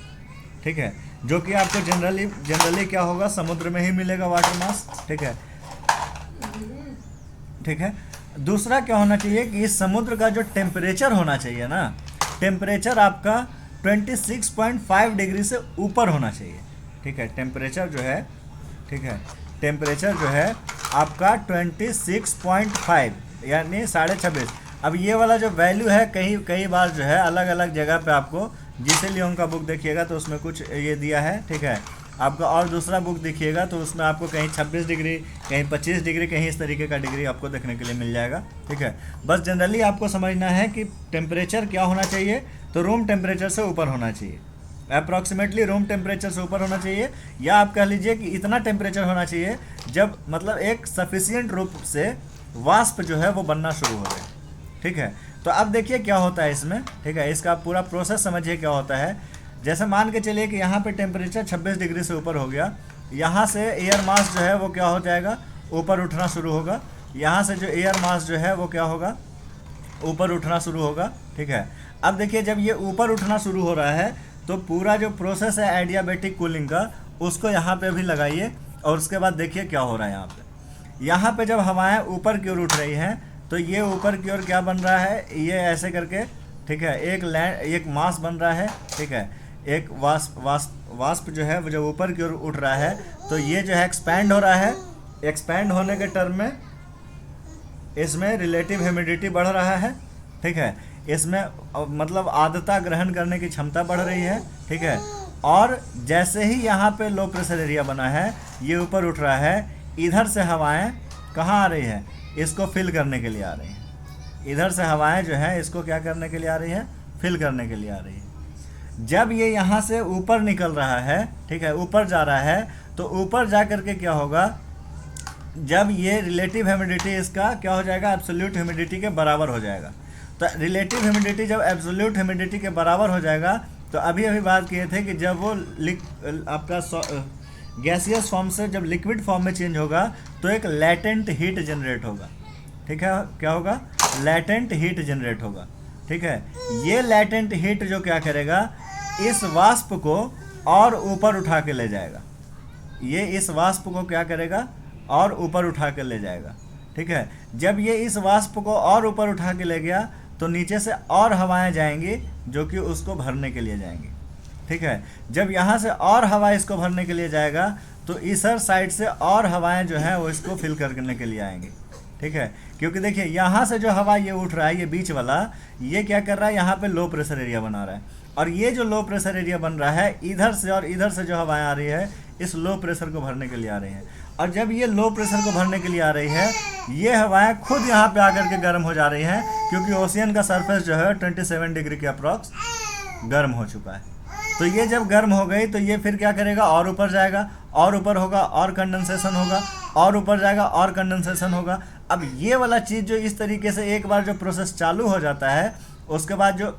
S1: ठीक है, जो कि आपको जनरली क्या होगा, समुद्र में ही मिलेगा वाटर मास, ठीक है, ठीक है। दूसरा क्या होना चाहिए कि इस समुद्र का जो टेम्परेचर होना चाहिए ना, टेम्परेचर आपका 26.5 डिग्री से ऊपर होना चाहिए, ठीक है। टेम्परेचर जो है, ठीक है, टेम्परेचर जो है आपका 26.5 यानी 26.5। अब ये वाला जो वैल्यू है कई बार जो है अलग अलग जगह पे आपको, जिसे लियोन का बुक देखिएगा तो उसमें कुछ ये दिया है, ठीक है, आपका और दूसरा बुक देखिएगा तो उसमें आपको कहीं 26 डिग्री, कहीं 25 डिग्री, कहीं इस तरीके का डिग्री आपको देखने के लिए मिल जाएगा, ठीक है। बस जनरली आपको समझना है कि टेम्परेचर क्या होना चाहिए, तो रूम टेम्परेचर से ऊपर होना चाहिए, अप्रॉक्सीमेटली रूम टेम्परेचर से ऊपर होना चाहिए, या आप कह लीजिए कि इतना टेम्परेचर होना चाहिए जब मतलब एक सफिशिएंट रूप से वाष्प जो है वो बनना शुरू हो जाए, ठीक है। तो अब देखिए क्या होता है इसमें, ठीक है, इसका पूरा प्रोसेस समझिए क्या होता है। जैसे मान के चलिए कि यहाँ पे टेम्परेचर 26 डिग्री से ऊपर हो गया, यहाँ से एयर मास जो है वो क्या हो जाएगा, ऊपर उठना शुरू होगा, यहाँ से जो एयर मास जो है वो क्या होगा, ऊपर उठना शुरू होगा, ठीक है। अब देखिए जब ये ऊपर उठना शुरू हो रहा है तो पूरा जो प्रोसेस है एडियाबैटिक कूलिंग का, उसको यहाँ पे भी लगाइए और उसके बाद देखिए क्या हो रहा है। यहाँ पे जब हवाएं ऊपर की ओर उठ रही हैं तो ये ऊपर की ओर क्या बन रहा है, ये ऐसे करके, ठीक है, एक मास बन रहा है, ठीक है, एक वाष्प जो है वो जब ऊपर की ओर उठ रहा है तो ये जो है एक्सपैंड हो रहा है। एक्सपैंड होने के टर्म में इसमें रिलेटिव ह्यूमिडिटी बढ़ रहा है, ठीक है, इसमें मतलब आर्द्रता ग्रहण करने की क्षमता बढ़ रही है, ठीक है। और जैसे ही यहाँ पे लो प्रेशर एरिया बना है, ये ऊपर उठ रहा है, इधर से हवाएं कहाँ आ रही है, इसको फिल करने के लिए आ रही हैं। इधर से हवाएं जो है इसको क्या करने के लिए आ रही है, फिल करने के लिए आ रही है। जब ये यहाँ से ऊपर निकल रहा है, ठीक है, ऊपर जा रहा है, तो ऊपर जा करके क्या होगा, जब ये रिलेटिव ह्यूमिडिटी इसका क्या हो जाएगा, एब्सोल्यूट ह्यूमिडिटी के बराबर हो जाएगा। तो रिलेटिव ह्यूमिडिटी जब एब्सोल्यूट ह्यूमिडिटी के बराबर हो जाएगा, तो अभी बात किए थे कि जब वो आपका गैसियस फॉर्म से जब लिक्विड फॉर्म में चेंज होगा तो एक लैटेंट हीट जनरेट होगा, ठीक है, क्या होगा, लैटेंट हीट जनरेट होगा, ठीक है। ये लैटेंट हीट जो क्या करेगा, इस वाष्प को और ऊपर उठा के ले जाएगा, ये इस वाष्प को क्या करेगा, और ऊपर उठा के ले जाएगा, ठीक है। जब ये इस वाष्प को और ऊपर उठा के ले गया तो नीचे से और हवाएं जाएंगी जो कि उसको भरने के लिए जाएंगी, ठीक है। जब यहाँ से और हवा इसको भरने के लिए जाएगा तो इधर साइड से और हवाएं जो हैं वो इसको फिल करने के लिए आएंगी, ठीक है। क्योंकि देखिए यहाँ से जो हवा ये उठ रहा है, ये बीच वाला, ये क्या कर रहा है, यहाँ पे लो प्रेशर एरिया बना रहा है, और ये जो लो प्रेशर एरिया बन रहा है, इधर से और इधर से जो हवाएं आ रही है इस लो प्रेशर को भरने के लिए आ रही हैं। और जब ये लो प्रेशर को भरने के लिए आ रही है, ये हवाएं खुद यहाँ पे आकर के गर्म हो जा रही हैं, क्योंकि ओशियन का सरफेस जो है 27 डिग्री के अप्रॉक्स गर्म हो चुका है। तो ये जब गर्म हो गई तो ये फिर क्या करेगा, और ऊपर जाएगा, और ऊपर होगा, और कंडेंसेशन होगा, और ऊपर जाएगा, और कंडेंसेशन होगा। अब ये वाला चीज़ जो इस तरीके से एक बार जो प्रोसेस चालू हो जाता है, उसके बाद जो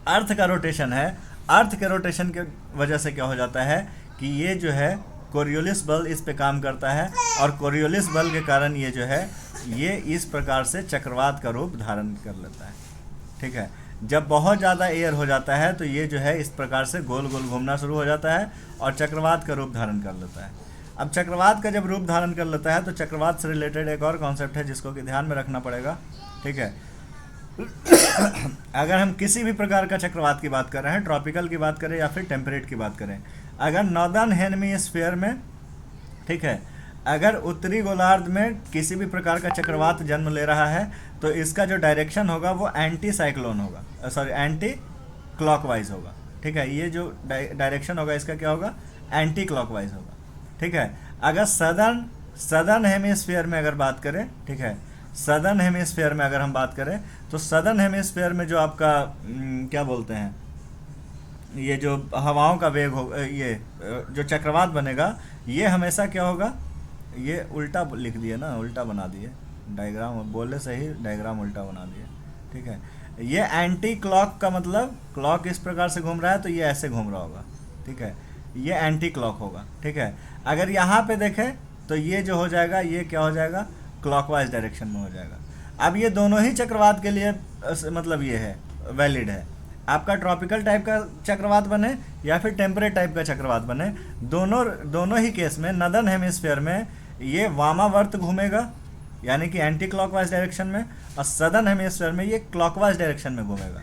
S1: अर्थ का रोटेशन है, अर्थ के रोटेशन के वजह से क्या हो जाता है कि ये जो है कोरियोलिस बल इस पे काम करता है, और कोरियोलिस बल के कारण ये जो है ये इस प्रकार से चक्रवात का रूप धारण कर लेता है, ठीक है। जब बहुत ज़्यादा एयर हो जाता है तो ये जो है इस प्रकार से गोल गोल घूमना शुरू हो जाता है और चक्रवात का रूप धारण कर लेता है। अब चक्रवात का जब रूप धारण कर लेता है तो चक्रवात से रिलेटेड एक और कॉन्सेप्ट है जिसको कि ध्यान में रखना पड़ेगा, ठीक है। अगर हम किसी भी प्रकार का चक्रवात की बात कर रहे हैं, ट्रॉपिकल की बात करें या फिर टेम्परेट की बात करें, अगर नॉर्दर्न हेमिस्फीयर में, ठीक है, अगर उत्तरी गोलार्ध में किसी भी प्रकार का चक्रवात जन्म ले रहा है तो इसका जो डायरेक्शन होगा वो एंटी साइक्लोन होगा, सॉरी एंटी क्लॉकवाइज होगा। ठीक है, ये जो डायरेक्शन होगा इसका क्या होगा, एंटी क्लॉकवाइज होगा। ठीक है, अगर सदर्न हेमिस्फीयर में अगर बात करें, ठीक है, सदर्न हेमिस्फीयर में अगर हम बात करें तो सदर्न हेमिस्फीयर में जो आपका क्या बोलते हैं, ये जो हवाओं का वेग हो, ये जो चक्रवात बनेगा ये हमेशा क्या होगा, ये उल्टा लिख दिए ना, उल्टा बना दिए डायग्राम, बोले सही डायग्राम उल्टा बना दिए। ठीक है, ये एंटी क्लॉक का मतलब क्लॉक इस प्रकार से घूम रहा है तो ये ऐसे घूम रहा होगा। ठीक है, ये एंटी क्लॉक होगा। ठीक है, अगर यहाँ पे देखें तो ये जो हो जाएगा ये क्या हो जाएगा, क्लॉकवाइज डायरेक्शन में हो जाएगा। अब ये दोनों ही चक्रवात के लिए मतलब ये है वैलिड है, आपका ट्रॉपिकल टाइप का चक्रवात बने या फिर टेम्परेट टाइप का चक्रवात बने, दोनों ही केस में नदर्न हेमिस्फीयर में ये वामावर्त घूमेगा यानी कि एंटी क्लॉकवाइज डायरेक्शन में, और सदर्न हेमिस्फीयर में ये क्लॉकवाइज डायरेक्शन में घूमेगा।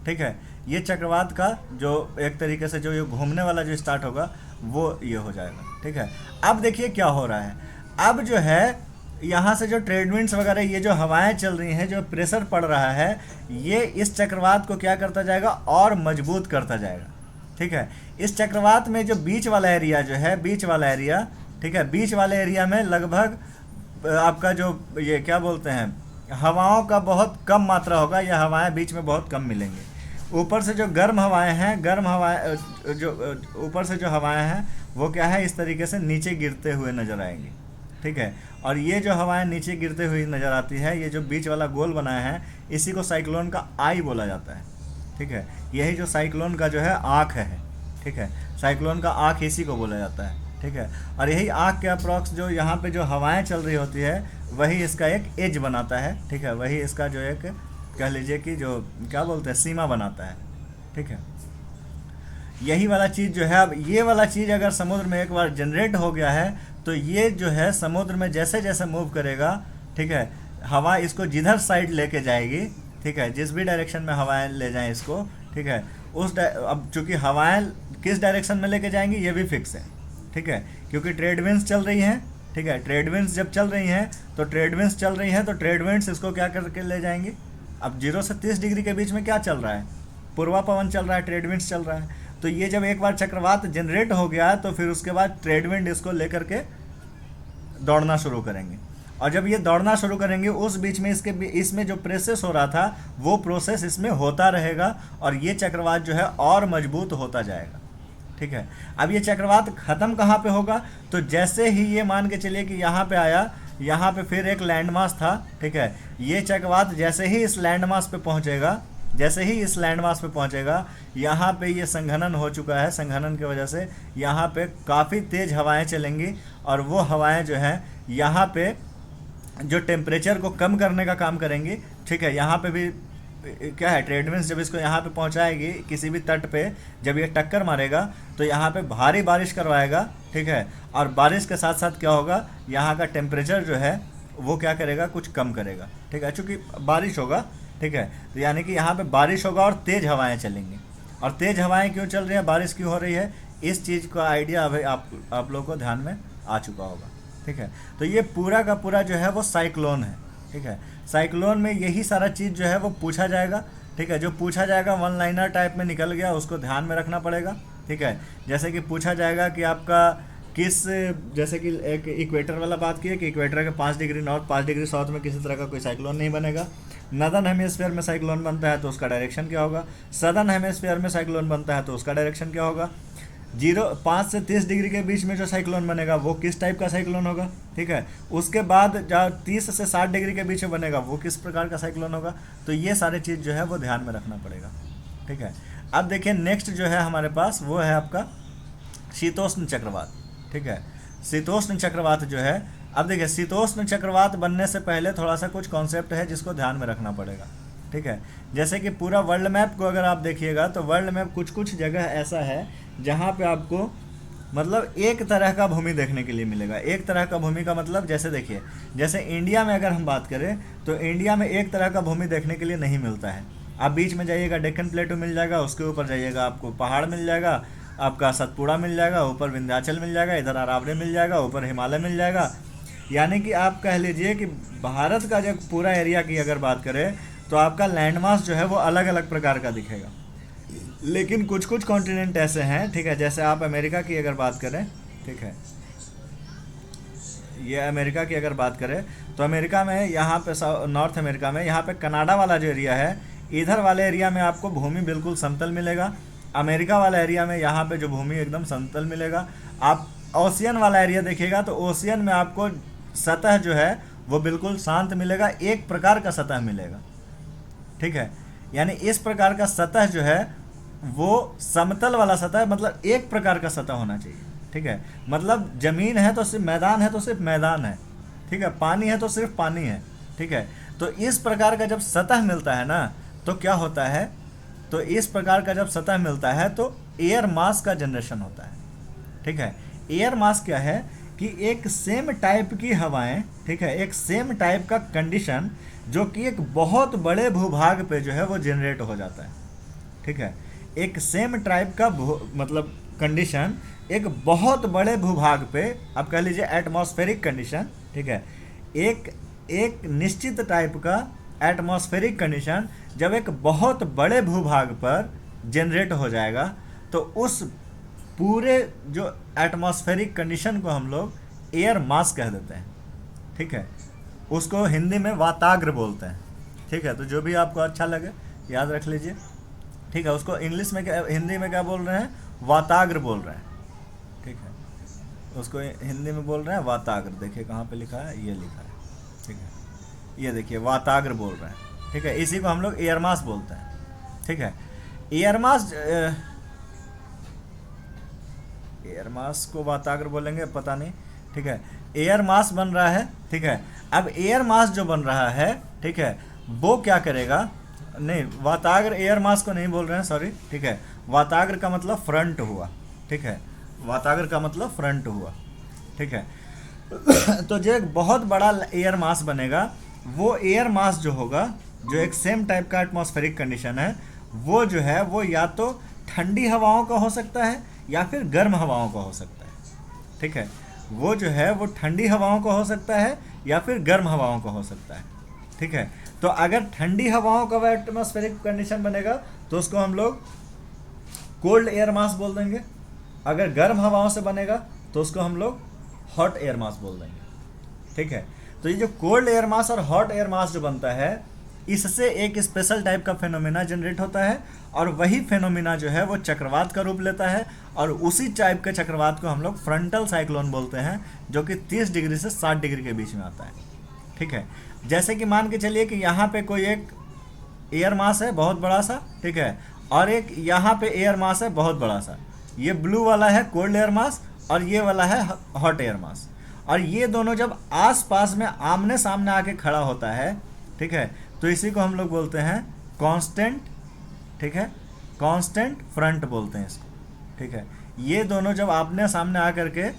S1: ठीक है, ये चक्रवात का जो एक तरीके से जो ये घूमने वाला जो स्टार्ट होगा वो ये हो जाएगा। ठीक है, अब देखिए क्या हो रहा है, अब जो है यहाँ से जो ट्रेड विंड्स वगैरह ये जो हवाएं चल रही हैं, जो प्रेशर पड़ रहा है, ये इस चक्रवात को क्या करता जाएगा और मजबूत करता जाएगा। ठीक है, इस चक्रवात में जो बीच वाला एरिया जो है, बीच वाला एरिया, ठीक है, बीच वाले एरिया में लगभग आपका जो ये क्या बोलते हैं हवाओं का बहुत कम मात्रा होगा, या हवाएं बीच में बहुत कम मिलेंगी। ऊपर से जो गर्म हवाएं हैं, गर्म हवाएं जो ऊपर से जो हवाएं हैं वो क्या है, इस तरीके से नीचे गिरते हुए नजर आएंगी। ठीक है, और ये जो हवाएं नीचे गिरते हुए नजर आती है, ये जो बीच वाला गोल बनाया है इसी को साइक्लोन का आई बोला जाता है। ठीक है, यही जो साइक्लोन का जो है आँख है। ठीक है, साइक्लोन का आँख इसी को बोला जाता है। ठीक है, और यही आँख के अप्रॉक्स जो यहाँ पे जो हवाएं चल रही होती है वही इसका एक एज बनाता है। ठीक है, वही इसका जो एक कह लीजिए कि जो क्या बोलते हैं सीमा बनाता है। ठीक है, यही वाला चीज़ जो है, अब ये वाला चीज़ अगर समुद्र में एक बार जनरेट हो गया है तो ये जो है समुद्र में जैसे जैसे मूव करेगा, ठीक है, हवा इसको जिधर साइड लेके जाएगी, ठीक है, जिस भी डायरेक्शन में हवाएं ले जाएं इसको, ठीक है, अब चूंकि हवाएं किस डायरेक्शन में लेके जाएंगी ये भी फिक्स है। ठीक है, क्योंकि ट्रेड विंड्स चल रही हैं। ठीक है, ट्रेड विंड्स जब चल रही हैं तो ट्रेड विंड्स इसको क्या करके ले जाएंगी, अब 0 से 30 डिग्री के बीच में क्या चल रहा है, पूर्वा पवन चल रहा है, ट्रेड विंड्स चल रहा है। तो ये जब एक बार चक्रवात जनरेट हो गया तो फिर उसके बाद ट्रेड विंड इसको लेकर के दौड़ना शुरू करेंगे, और जब ये दौड़ना शुरू करेंगे उस बीच में इसमें जो प्रोसेस हो रहा था वो प्रोसेस इसमें होता रहेगा, और ये चक्रवात जो है और मजबूत होता जाएगा। ठीक है, अब ये चक्रवात ख़त्म कहाँ पे होगा, तो जैसे ही ये मान के चलिए कि यहाँ पे आया, यहाँ पे फिर एक लैंडमास था। ठीक है, ये चक्रवात जैसे ही इस लैंडमास पे पहुँचेगा, यहाँ पे ये संघनन हो चुका है, संघनन की वजह से यहाँ पे काफ़ी तेज़ हवाएं चलेंगी, और वो हवाएं जो हैं यहाँ पे जो टेम्परेचर को कम करने का काम करेंगी। ठीक है, यहाँ पे भी क्या है, ट्रेड विंड्स जब इसको यहाँ पे पहुँचाएगी किसी भी तट पे, जब ये टक्कर मारेगा तो यहाँ पे भारी बारिश करवाएगा। ठीक है, और बारिश के साथ साथ क्या होगा, यहाँ का टेम्परेचर जो है वो क्या करेगा, कुछ कम करेगा। ठीक है, चूँकि बारिश होगा। ठीक है, तो यानी कि यहाँ पे बारिश होगा और तेज़ हवाएं चलेंगी, और तेज़ हवाएं क्यों चल रही हैं, बारिश क्यों हो रही है, इस चीज़ का आइडिया अभी आप लोगों को ध्यान में आ चुका होगा। ठीक है, तो ये पूरा का पूरा जो है वो साइक्लोन है। ठीक है, साइक्लोन में यही सारा चीज़ जो है वो पूछा जाएगा। ठीक है, जो पूछा जाएगा वन लाइनर टाइप में निकल गया, उसको ध्यान में रखना पड़ेगा। ठीक है, जैसे कि पूछा जाएगा कि आपका किस, जैसे कि एक इक्वेटर वाला बात की है कि इक्वेटर के 5 डिग्री नॉर्थ 5 डिग्री साउथ में किसी तरह का कोई साइक्लोन नहीं बनेगा। नदर्न हेमिस्फीयर में साइक्लोन बनता है तो उसका डायरेक्शन क्या होगा, सदर्न हेमिस्फीयर में साइक्लोन बनता है तो उसका डायरेक्शन क्या होगा, 5 से 30 डिग्री के बीच में जो साइक्लोन बनेगा वो किस टाइप का साइक्लोन होगा। ठीक है, उसके बाद जो 30 से 60 डिग्री के बीच में बनेगा वो किस प्रकार का साइक्लोन होगा। तो ये सारी चीज़ जो है वो ध्यान में रखना पड़ेगा। ठीक है, अब देखिए नेक्स्ट जो है हमारे पास वो है आपका शीतोष्ण चक्रवात। ठीक है, शीतोष्ण चक्रवात जो है, अब देखिए शीतोष्ण चक्रवात बनने से पहले थोड़ा सा कुछ कॉन्सेप्ट है जिसको ध्यान में रखना पड़ेगा। ठीक है, जैसे कि पूरा वर्ल्ड मैप को अगर आप देखिएगा तो वर्ल्ड मैप कुछ जगह ऐसा है जहाँ पे आपको मतलब एक तरह का भूमि देखने के लिए मिलेगा। एक तरह का भूमि का मतलब जैसे देखिए, जैसे इंडिया में अगर हम बात करें तो इंडिया में एक तरह का भूमि देखने के लिए नहीं मिलता है। आप बीच में जाइएगा डेक्कन प्लेटू मिल जाएगा, उसके ऊपर जाइएगा आपको पहाड़ मिल जाएगा, आपका सतपुड़ा मिल जाएगा, ऊपर विंध्याचल मिल जाएगा, इधर अरावली मिल जाएगा, ऊपर हिमालय मिल जाएगा। यानी कि आप कह लीजिए कि भारत का जब पूरा एरिया की अगर बात करें तो आपका लैंडमास जो है वो अलग अलग प्रकार का दिखेगा। लेकिन कुछ कुछ कॉन्टिनेंट ऐसे हैं, ठीक है, जैसे आप अमेरिका की अगर बात करें, ठीक है, ये अमेरिका की अगर बात करें तो अमेरिका में यहाँ पे नॉर्थ अमेरिका में यहाँ पे कनाडा वाला जो एरिया है, इधर वाले एरिया में आपको भूमि बिल्कुल समतल मिलेगा। अमेरिका वाला एरिया में यहाँ पे जो भूमि एकदम समतल मिलेगा। आप ओशियन वाला एरिया देखिएगा तो ओशियन में आपको सतह जो है वो बिल्कुल शांत मिलेगा, एक प्रकार का सतह मिलेगा, ठीक है। यानी इस प्रकार का सतह जो है वो समतल वाला सतह, मतलब एक प्रकार का सतह होना चाहिए, ठीक है। मतलब ज़मीन है तो सिर्फ मैदान है तो सिर्फ मैदान है, ठीक है, पानी है तो सिर्फ पानी है, ठीक है। तो इस प्रकार का जब सतह मिलता है ना तो क्या होता है, तो इस प्रकार का जब सतह मिलता है तो एयर मास का जनरेशन होता है, ठीक है। एयर मास क्या है कि एक सेम टाइप की हवाएं, ठीक है, एक सेम टाइप का कंडीशन जो कि एक बहुत बड़े भूभाग पे जो है वो जनरेट हो जाता है, ठीक है। एक सेम टाइप का मतलब कंडीशन एक बहुत बड़े भूभाग पे, आप कह लीजिए एटमॉस्फेरिक कंडीशन, ठीक है, एक निश्चित टाइप का एटमॉस्फेरिक कंडीशन जब एक बहुत बड़े भूभाग पर जनरेट हो जाएगा तो उस पूरे जो एटमॉस्फेरिक कंडीशन को हम लोग एयर मास कह देते हैं, ठीक है। उसको हिंदी में वाताग्र बोलते हैं, ठीक है। तो जो भी आपको अच्छा लगे याद रख लीजिए, ठीक है। उसको इंग्लिश में क्या, हिंदी में क्या बोल रहे हैं, वाताग्र बोल रहे हैं, ठीक है। उसको हिंदी में बोल रहे हैं वाताग्र। देखिए कहाँ पे लिखा है, ये लिखा है, ठीक है, ये देखिए वाताग्र बोल रहे हैं, ठीक है। इसी को हम लोग एयर मास बोलते हैं, ठीक है। एयर मास को वाताग्र बोलेंगे पता नहीं, ठीक है। एयर मास बन रहा है, ठीक है। अब एयर मास जो बन रहा है, ठीक है, वो क्या करेगा, नहीं वाताग्र एयर मास को नहीं बोल रहे हैं, सॉरी, ठीक है। वाताग्र का मतलब फ्रंट हुआ, ठीक है, वाताग्र का मतलब फ्रंट हुआ, ठीक है। तो जो एक बहुत बड़ा एयर मास बनेगा वो एयर मास जो होगा, जो एक सेम टाइप का एटमॉस्फेरिक कंडीशन है, वो जो है वो या तो ठंडी हवाओं का हो सकता है या फिर गर्म हवाओं का हो सकता है, ठीक है। वो जो है वो ठंडी हवाओं का हो सकता है या फिर गर्म हवाओं का हो सकता है, ठीक है। तो अगर ठंडी हवाओं का एटमॉस्फेरिक कंडीशन बनेगा तो उसको हम लोग कोल्ड एयर मास बोल देंगे। अगर गर्म हवाओं से बनेगा तो उसको हम लोग हॉट एयर मास बोल देंगे, ठीक है। तो ये जो कोल्ड एयर मास और हॉट एयर मास जो बनता है, इससे एक स्पेशल टाइप का फेनोमेना जनरेट होता है और वही फेनोमेना जो है वो चक्रवात का रूप लेता है और उसी टाइप के चक्रवात को हम लोग फ्रंटल साइक्लोन बोलते हैं, जो कि 30 डिग्री से 60 डिग्री के बीच में आता है, ठीक है। जैसे कि मान के चलिए कि यहाँ पे कोई एक एयर मास है बहुत बड़ा सा, ठीक है, और एक यहाँ पे एयर मास है बहुत बड़ा सा। ये ब्लू वाला है कोल्ड एयर मास और ये वाला है हॉट एयर मास, और ये दोनों जब आस पास में आमने सामने आके खड़ा होता है, ठीक है, तो इसी को हम लोग बोलते हैं कांस्टेंट, ठीक है, कांस्टेंट फ्रंट बोलते हैं इसको, ठीक है। ये दोनों जब आमने सामने आकर के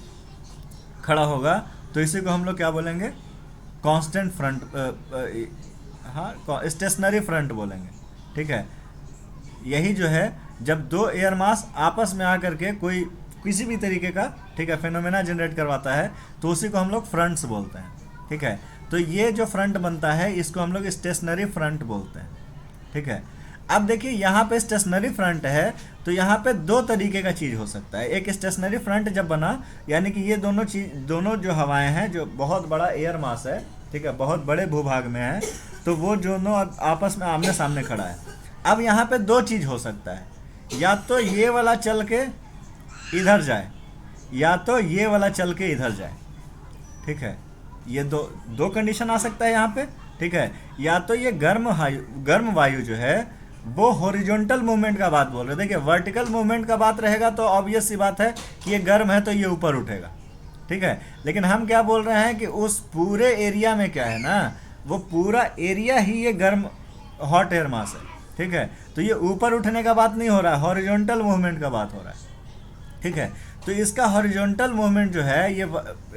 S1: खड़ा होगा तो इसी को हम लोग क्या बोलेंगे, कांस्टेंट फ्रंट, हाँ स्टेशनरी फ्रंट बोलेंगे, ठीक है। यही जो है जब दो एयर मास आपस में आकर के कोई किसी भी तरीके का, ठीक है, फेनोमेना जनरेट करवाता है तो उसी को हम लोग फ्रंट्स बोलते हैं, ठीक है। तो ये जो फ्रंट बनता है इसको हम लोग स्टेशनरी फ्रंट बोलते हैं, ठीक है। अब देखिए यहाँ पे स्टेशनरी फ्रंट है तो यहाँ पे दो तरीके का चीज़ हो सकता है। एक स्टेशनरी फ्रंट जब बना, यानी कि ये दोनों जो हवाएं हैं, जो बहुत बड़ा एयर मास है, ठीक है, बहुत बड़े भूभाग में है, तो वो दोनों आपस में आमने सामने खड़ा है। अब यहाँ पे दो चीज़ हो सकता है, या तो ये वाला चल के इधर जाए या तो ये वाला चल के इधर जाए, ठीक है। ये दो कंडीशन आ सकता है यहाँ पे, ठीक है। या तो ये गर्म वायु जो है वो हॉरिजॉन्टल मूवमेंट का बात बोल रहे हैं। देखिए वर्टिकल मूवमेंट का बात रहेगा तो ऑब्वियस सी बात है कि ये गर्म है तो ये ऊपर उठेगा, ठीक है। लेकिन हम क्या बोल रहे हैं कि उस पूरे एरिया में क्या है ना, वो पूरा एरिया ही ये गर्म हॉट एयर मास है, ठीक है। तो ये ऊपर उठने का बात नहीं हो रहा है, हॉरिजॉन्टल मूवमेंट का बात हो रहा है, ठीक है। तो इसका हॉरिजॉन्टल मूवमेंट जो है, ये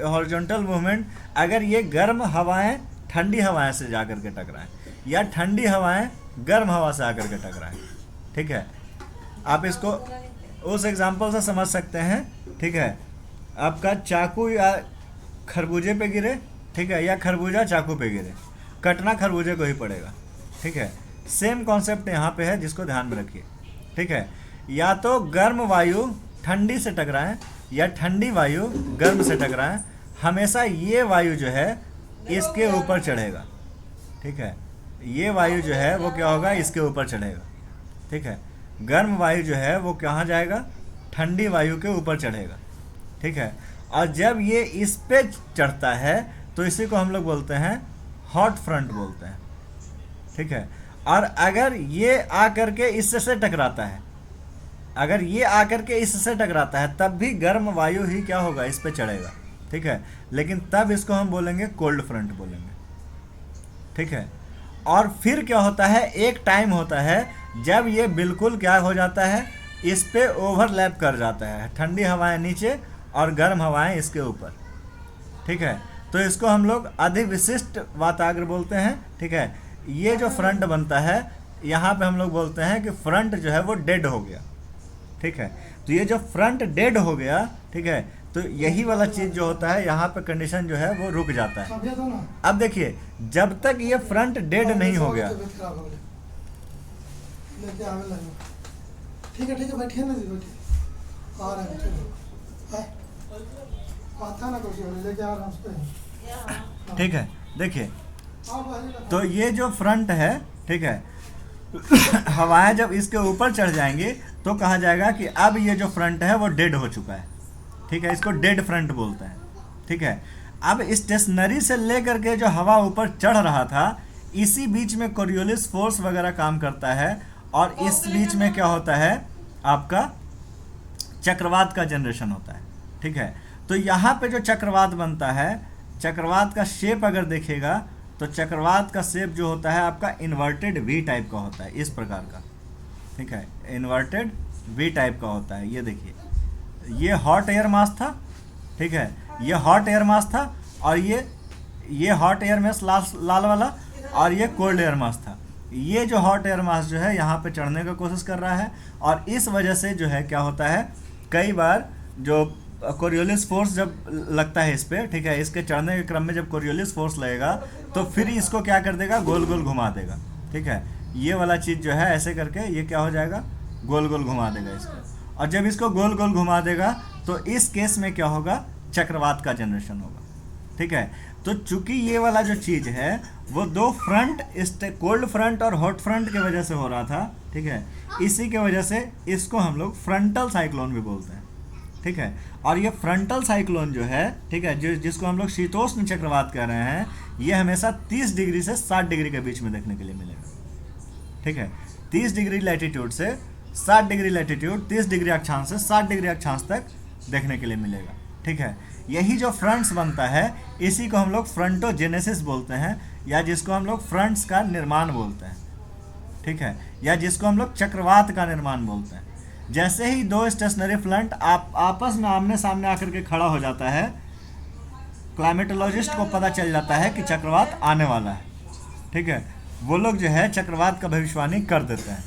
S1: हॉरिजॉन्टल मूवमेंट अगर ये गर्म हवाएं ठंडी हवाएं से जाकर के टकराएं या ठंडी हवाएं गर्म हवा से आकर के टकराएं, ठीक है। आप इसको उस एग्जाम्पल से समझ सकते हैं, ठीक है। आपका चाकू या खरबूजे पे गिरे, ठीक है, या खरबूजा चाकू पे गिरे, कटना खरबूजे को ही पड़ेगा, ठीक है। सेम कॉन्सेप्ट यहाँ पे है, जिसको ध्यान में रखिए, ठीक है। या तो गर्म वायु ठंडी से टकराएं या ठंडी वायु गर्म से टकराएं, हमेशा ये वायु जो है इसके ऊपर चढ़ेगा, ठीक है। ये वायु जो है वो क्या होगा, इसके ऊपर चढ़ेगा, ठीक है। गर्म वायु जो है वो कहाँ जाएगा, ठंडी वायु के ऊपर चढ़ेगा, ठीक है। और जब ये इस पे चढ़ता है तो इसी को हम लोग बोलते हैं हॉट फ्रंट बोलते हैं, ठीक है। और अगर ये आकर के इससे टकराता है, अगर ये आकर के इससे टकराता है, तब भी गर्म वायु ही क्या होगा, इस पे चढ़ेगा, ठीक है। लेकिन तब इसको हम बोलेंगे कोल्ड फ्रंट बोलेंगे, ठीक है। और फिर क्या होता है, एक टाइम होता है जब ये बिल्कुल क्या हो जाता है, इस पे ओवरलैप कर जाता है, ठंडी हवाएं नीचे और गर्म हवाएं इसके ऊपर, ठीक है। तो इसको हम लोग अधिविशिष्ट वाताग्र बोलते हैं, ठीक है। ये जो फ्रंट बनता है, यहाँ पे हम लोग बोलते हैं कि फ्रंट जो है वो डेड हो गया, ठीक है। तो ये जो फ्रंट डेड हो गया, ठीक है, तो यही वाला चीज़ जो होता है, यहाँ पे कंडीशन जो है वो रुक जाता है। अब देखिए, जब तक ये फ्रंट डेड नहीं हो गया,
S4: ठीक है बैठिए ना जी, बैठिए आ रहे हैं, आता ना कुछ लेके आ रहा हूँ उसको,
S1: ठीक है। देखिए, तो ये जो फ्रंट है, ठीक है, हवाएं जब इसके ऊपर चढ़ जाएंगी तो कहा जाएगा कि अब ये जो फ्रंट है वो डेड हो चुका है, ठीक है। इसको डेड फ्रंट बोलते हैं, ठीक है। अब स्टेशनरी से लेकर के जो हवा ऊपर चढ़ रहा था, इसी बीच में कोरियोलिस फोर्स वगैरह काम करता है, और इस बीच में क्या होता है, आपका चक्रवात का जनरेशन होता है, ठीक है। तो यहाँ पे जो चक्रवात बनता है, चक्रवात का शेप अगर देखिएगा तो चक्रवात का शेप जो होता है आपका इन्वर्टेड वी टाइप का होता है, इस प्रकार का, ठीक है। इन्वर्टेड वी टाइप का होता है। ये देखिए, ये हॉट एयर मास था, ठीक है, ये हॉट एयर मास था, और ये हॉट एयर मास लाल वाला, और ये कोल्ड एयर मास था। ये जो हॉट एयर मास जो है यहाँ पे चढ़ने का कोशिश कर रहा है, और इस वजह से जो है क्या होता है, कई बार जो कोरियोलिस फोर्स जब लगता है इस पे, ठीक है, इसके चढ़ने के क्रम में जब कोरियोलिस फोर्स लगेगा तो फिर इसको क्या कर देगा, गोल गोल घुमा देगा, ठीक है। ये वाला चीज़ जो है ऐसे करके ये क्या हो जाएगा, गोल गोल घुमा देगा इसको, और जब इसको गोल गोल घुमा देगा तो इस केस में क्या होगा, चक्रवात का जनरेशन होगा, ठीक है। तो चूंकि ये वाला जो चीज़ है वो दो फ्रंट, कोल्ड फ्रंट और हॉट फ्रंट की वजह से हो रहा था, ठीक है, इसी के वजह से इसको हम लोग फ्रंटल साइक्लोन भी बोलते हैं, ठीक है। और ये फ्रंटल साइक्लोन जो है, ठीक है, जिसको हम लोग शीतोष्ण चक्रवात कह रहे हैं, ये हमेशा 30 डिग्री से 60 डिग्री के बीच में देखने के लिए मिलेगा, ठीक है। 30 डिग्री लैटिट्यूड से 60 डिग्री लैटिट्यूड, 30 डिग्री अक्षांश से 60 डिग्री अक्षांश तक देखने के लिए मिलेगा, ठीक है। यही जो फ्रंट्स बनता है, इसी को हम लोग फ्रंटोजेनेसिस बोलते हैं, या जिसको हम लोग फ्रंट्स का निर्माण बोलते हैं, ठीक है, या जिसको हम लोग चक्रवात का निर्माण बोलते हैं। जैसे ही दो स्टेशनरी फ्रंट आपस में आमने सामने आकर के खड़ा हो जाता है, क्लाइमेटोलॉजिस्ट को पता चल जाता है कि चक्रवात आने वाला है, ठीक है। वो लोग जो है चक्रवात का भविष्यवाणी कर देते हैं,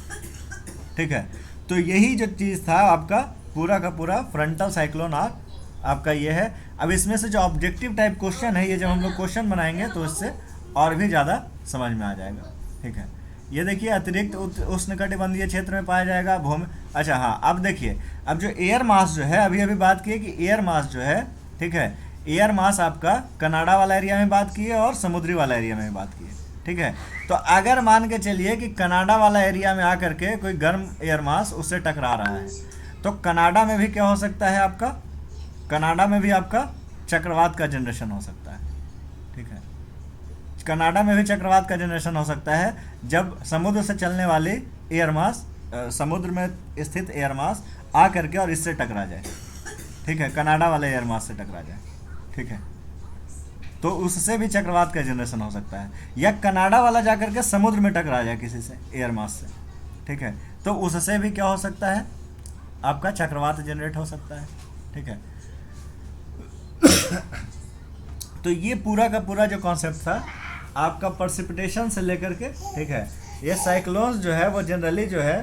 S1: ठीक है। तो यही जो चीज़ था आपका पूरा का पूरा फ्रंटल साइक्लोन आपका ये है। अब इसमें से जो ऑब्जेक्टिव टाइप क्वेश्चन है, ये जब हम लोग क्वेश्चन बनाएंगे तो इससे और भी ज़्यादा समझ में आ जाएगा, ठीक है। ये देखिए, अतिरिक्त उष्णकटिबंधीय क्षेत्र में पाया जाएगा भूमि। अच्छा हाँ, अब देखिए, अब जो एयर मास जो है, अभी बात की है कि एयर मास जो है, ठीक है, एयर मास आपका कनाडा वाला एरिया में बात की है और समुद्री वाला एरिया में बात की है, ठीक है। तो अगर मान के चलिए कि कनाडा वाला एरिया में आकर के कोई गर्म एयर मास उससे टकरा रहा है, तो कनाडा में भी क्या हो सकता है, आपका कनाडा में भी आपका चक्रवात का जनरेशन हो सकता है, ठीक है। कनाडा में भी चक्रवात का जनरेशन हो सकता है जब समुद्र से चलने वाली एयर मास, समुद्र में स्थित एयर मास आ करके और इससे टकरा जाए, ठीक है, कनाडा वाले एयर मास से टकरा जाए, ठीक है। तो उससे भी चक्रवात का जनरेशन हो सकता है, या कनाडा वाला जाकर के समुद्र में टकरा जाए किसी से एयर मास से, ठीक है, तो उससे भी क्या हो सकता है, आपका चक्रवात जनरेट हो सकता है, ठीक है। तो ये पूरा का पूरा जो कॉन्सेप्ट था आपका प्रेसिपिटेशन से लेकर के, ठीक है, ये साइक्लोन्स जो है वो जनरली जो है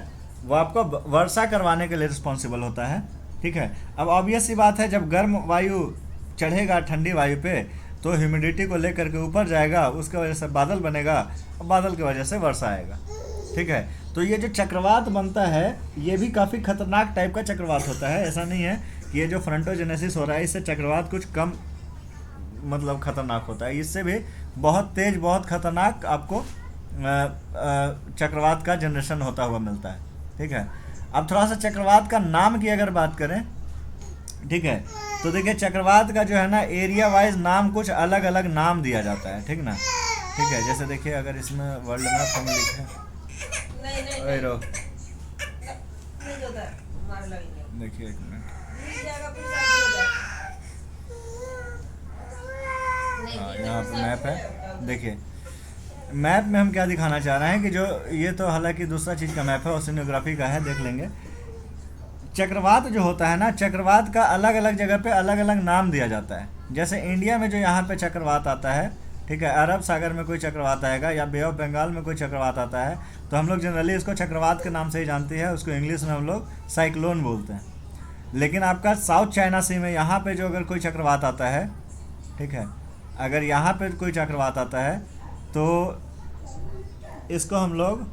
S1: वो आपको वर्षा करवाने के लिए रिस्पॉन्सिबल होता है। ठीक है, अब ऑब्वियस सी बात है, जब गर्म वायु चढ़ेगा ठंडी वायु पे तो ह्यूमिडिटी को लेकर के ऊपर जाएगा, उसके वजह से बादल बनेगा, और बादल की वजह से वर्षा आएगा। ठीक है, तो ये जो चक्रवात बनता है ये भी काफ़ी खतरनाक टाइप का चक्रवात होता है। ऐसा नहीं है कि ये जो फ्रंटोजेनेसिस हो रहा है इससे चक्रवात कुछ कम मतलब खतरनाक होता है, इससे भी बहुत तेज बहुत खतरनाक आपको चक्रवात का जनरेशन होता हुआ मिलता है। ठीक है, अब थोड़ा सा चक्रवात का नाम की अगर बात करें, ठीक है, तो देखिए चक्रवात का जो है ना एरिया वाइज नाम कुछ अलग अलग नाम दिया जाता है। ठीक ना, ठीक है, जैसे देखिए अगर इसमें वर्ल्ड मैप हम लिखे, देखिए एक मिनट, हाँ यहाँ पर मैप है। देखिए मैप में हम क्या दिखाना चाह रहे हैं कि जो ये तो हालांकि दूसरा चीज़ का मैप है, ओशिनोग्राफी का है, देख लेंगे। चक्रवात जो होता है ना, चक्रवात का अलग अलग जगह पे अलग अलग नाम दिया जाता है। जैसे इंडिया में जो यहाँ पे चक्रवात आता है, ठीक है, अरब सागर में कोई चक्रवात आएगा या बे ऑफ बंगाल में कोई चक्रवात आता है तो हम लोग जनरली इसको चक्रवात के नाम से ही जानते हैं, उसको इंग्लिश में हम लोग साइक्लोन बोलते हैं। लेकिन आपका साउथ चाइना सी में यहाँ पे जो अगर कोई चक्रवात आता है, ठीक है, अगर यहाँ पे कोई चक्रवात आता है तो इसको हम लोग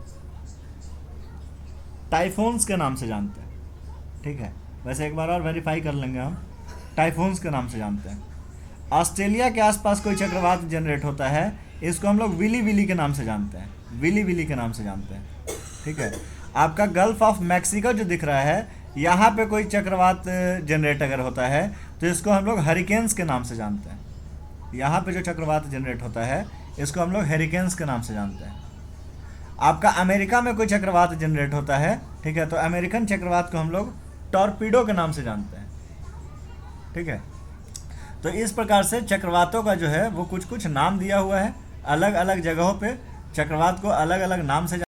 S1: टाइफून्स के नाम से जानते हैं। ठीक है, वैसे एक बार और वेरीफाई कर लेंगे हम, टाइफून्स के नाम से जानते हैं। ऑस्ट्रेलिया के आसपास कोई चक्रवात जनरेट होता है, इसको हम लोग विली विली के नाम से जानते हैं, विली विली के नाम से जानते हैं। ठीक है, आपका गल्फ ऑफ मैक्सिको जो दिख रहा है, यहाँ पे कोई चक्रवात जनरेट अगर होता है तो इसको हम लोग हरिकेन्स के नाम से जानते हैं। यहाँ पे जो चक्रवात जनरेट होता है इसको हम लोग हरिकेन्स के नाम से जानते हैं। आपका अमेरिका में कोई चक्रवात जनरेट होता है, ठीक है, तो अमेरिकन चक्रवात को हम लोग टॉर्पीडो के नाम से जानते हैं। ठीक है, तो इस प्रकार से चक्रवातों का जो है वो कुछ कुछ नाम दिया हुआ है, अलग अलग जगहों पे चक्रवात को अलग अलग नाम से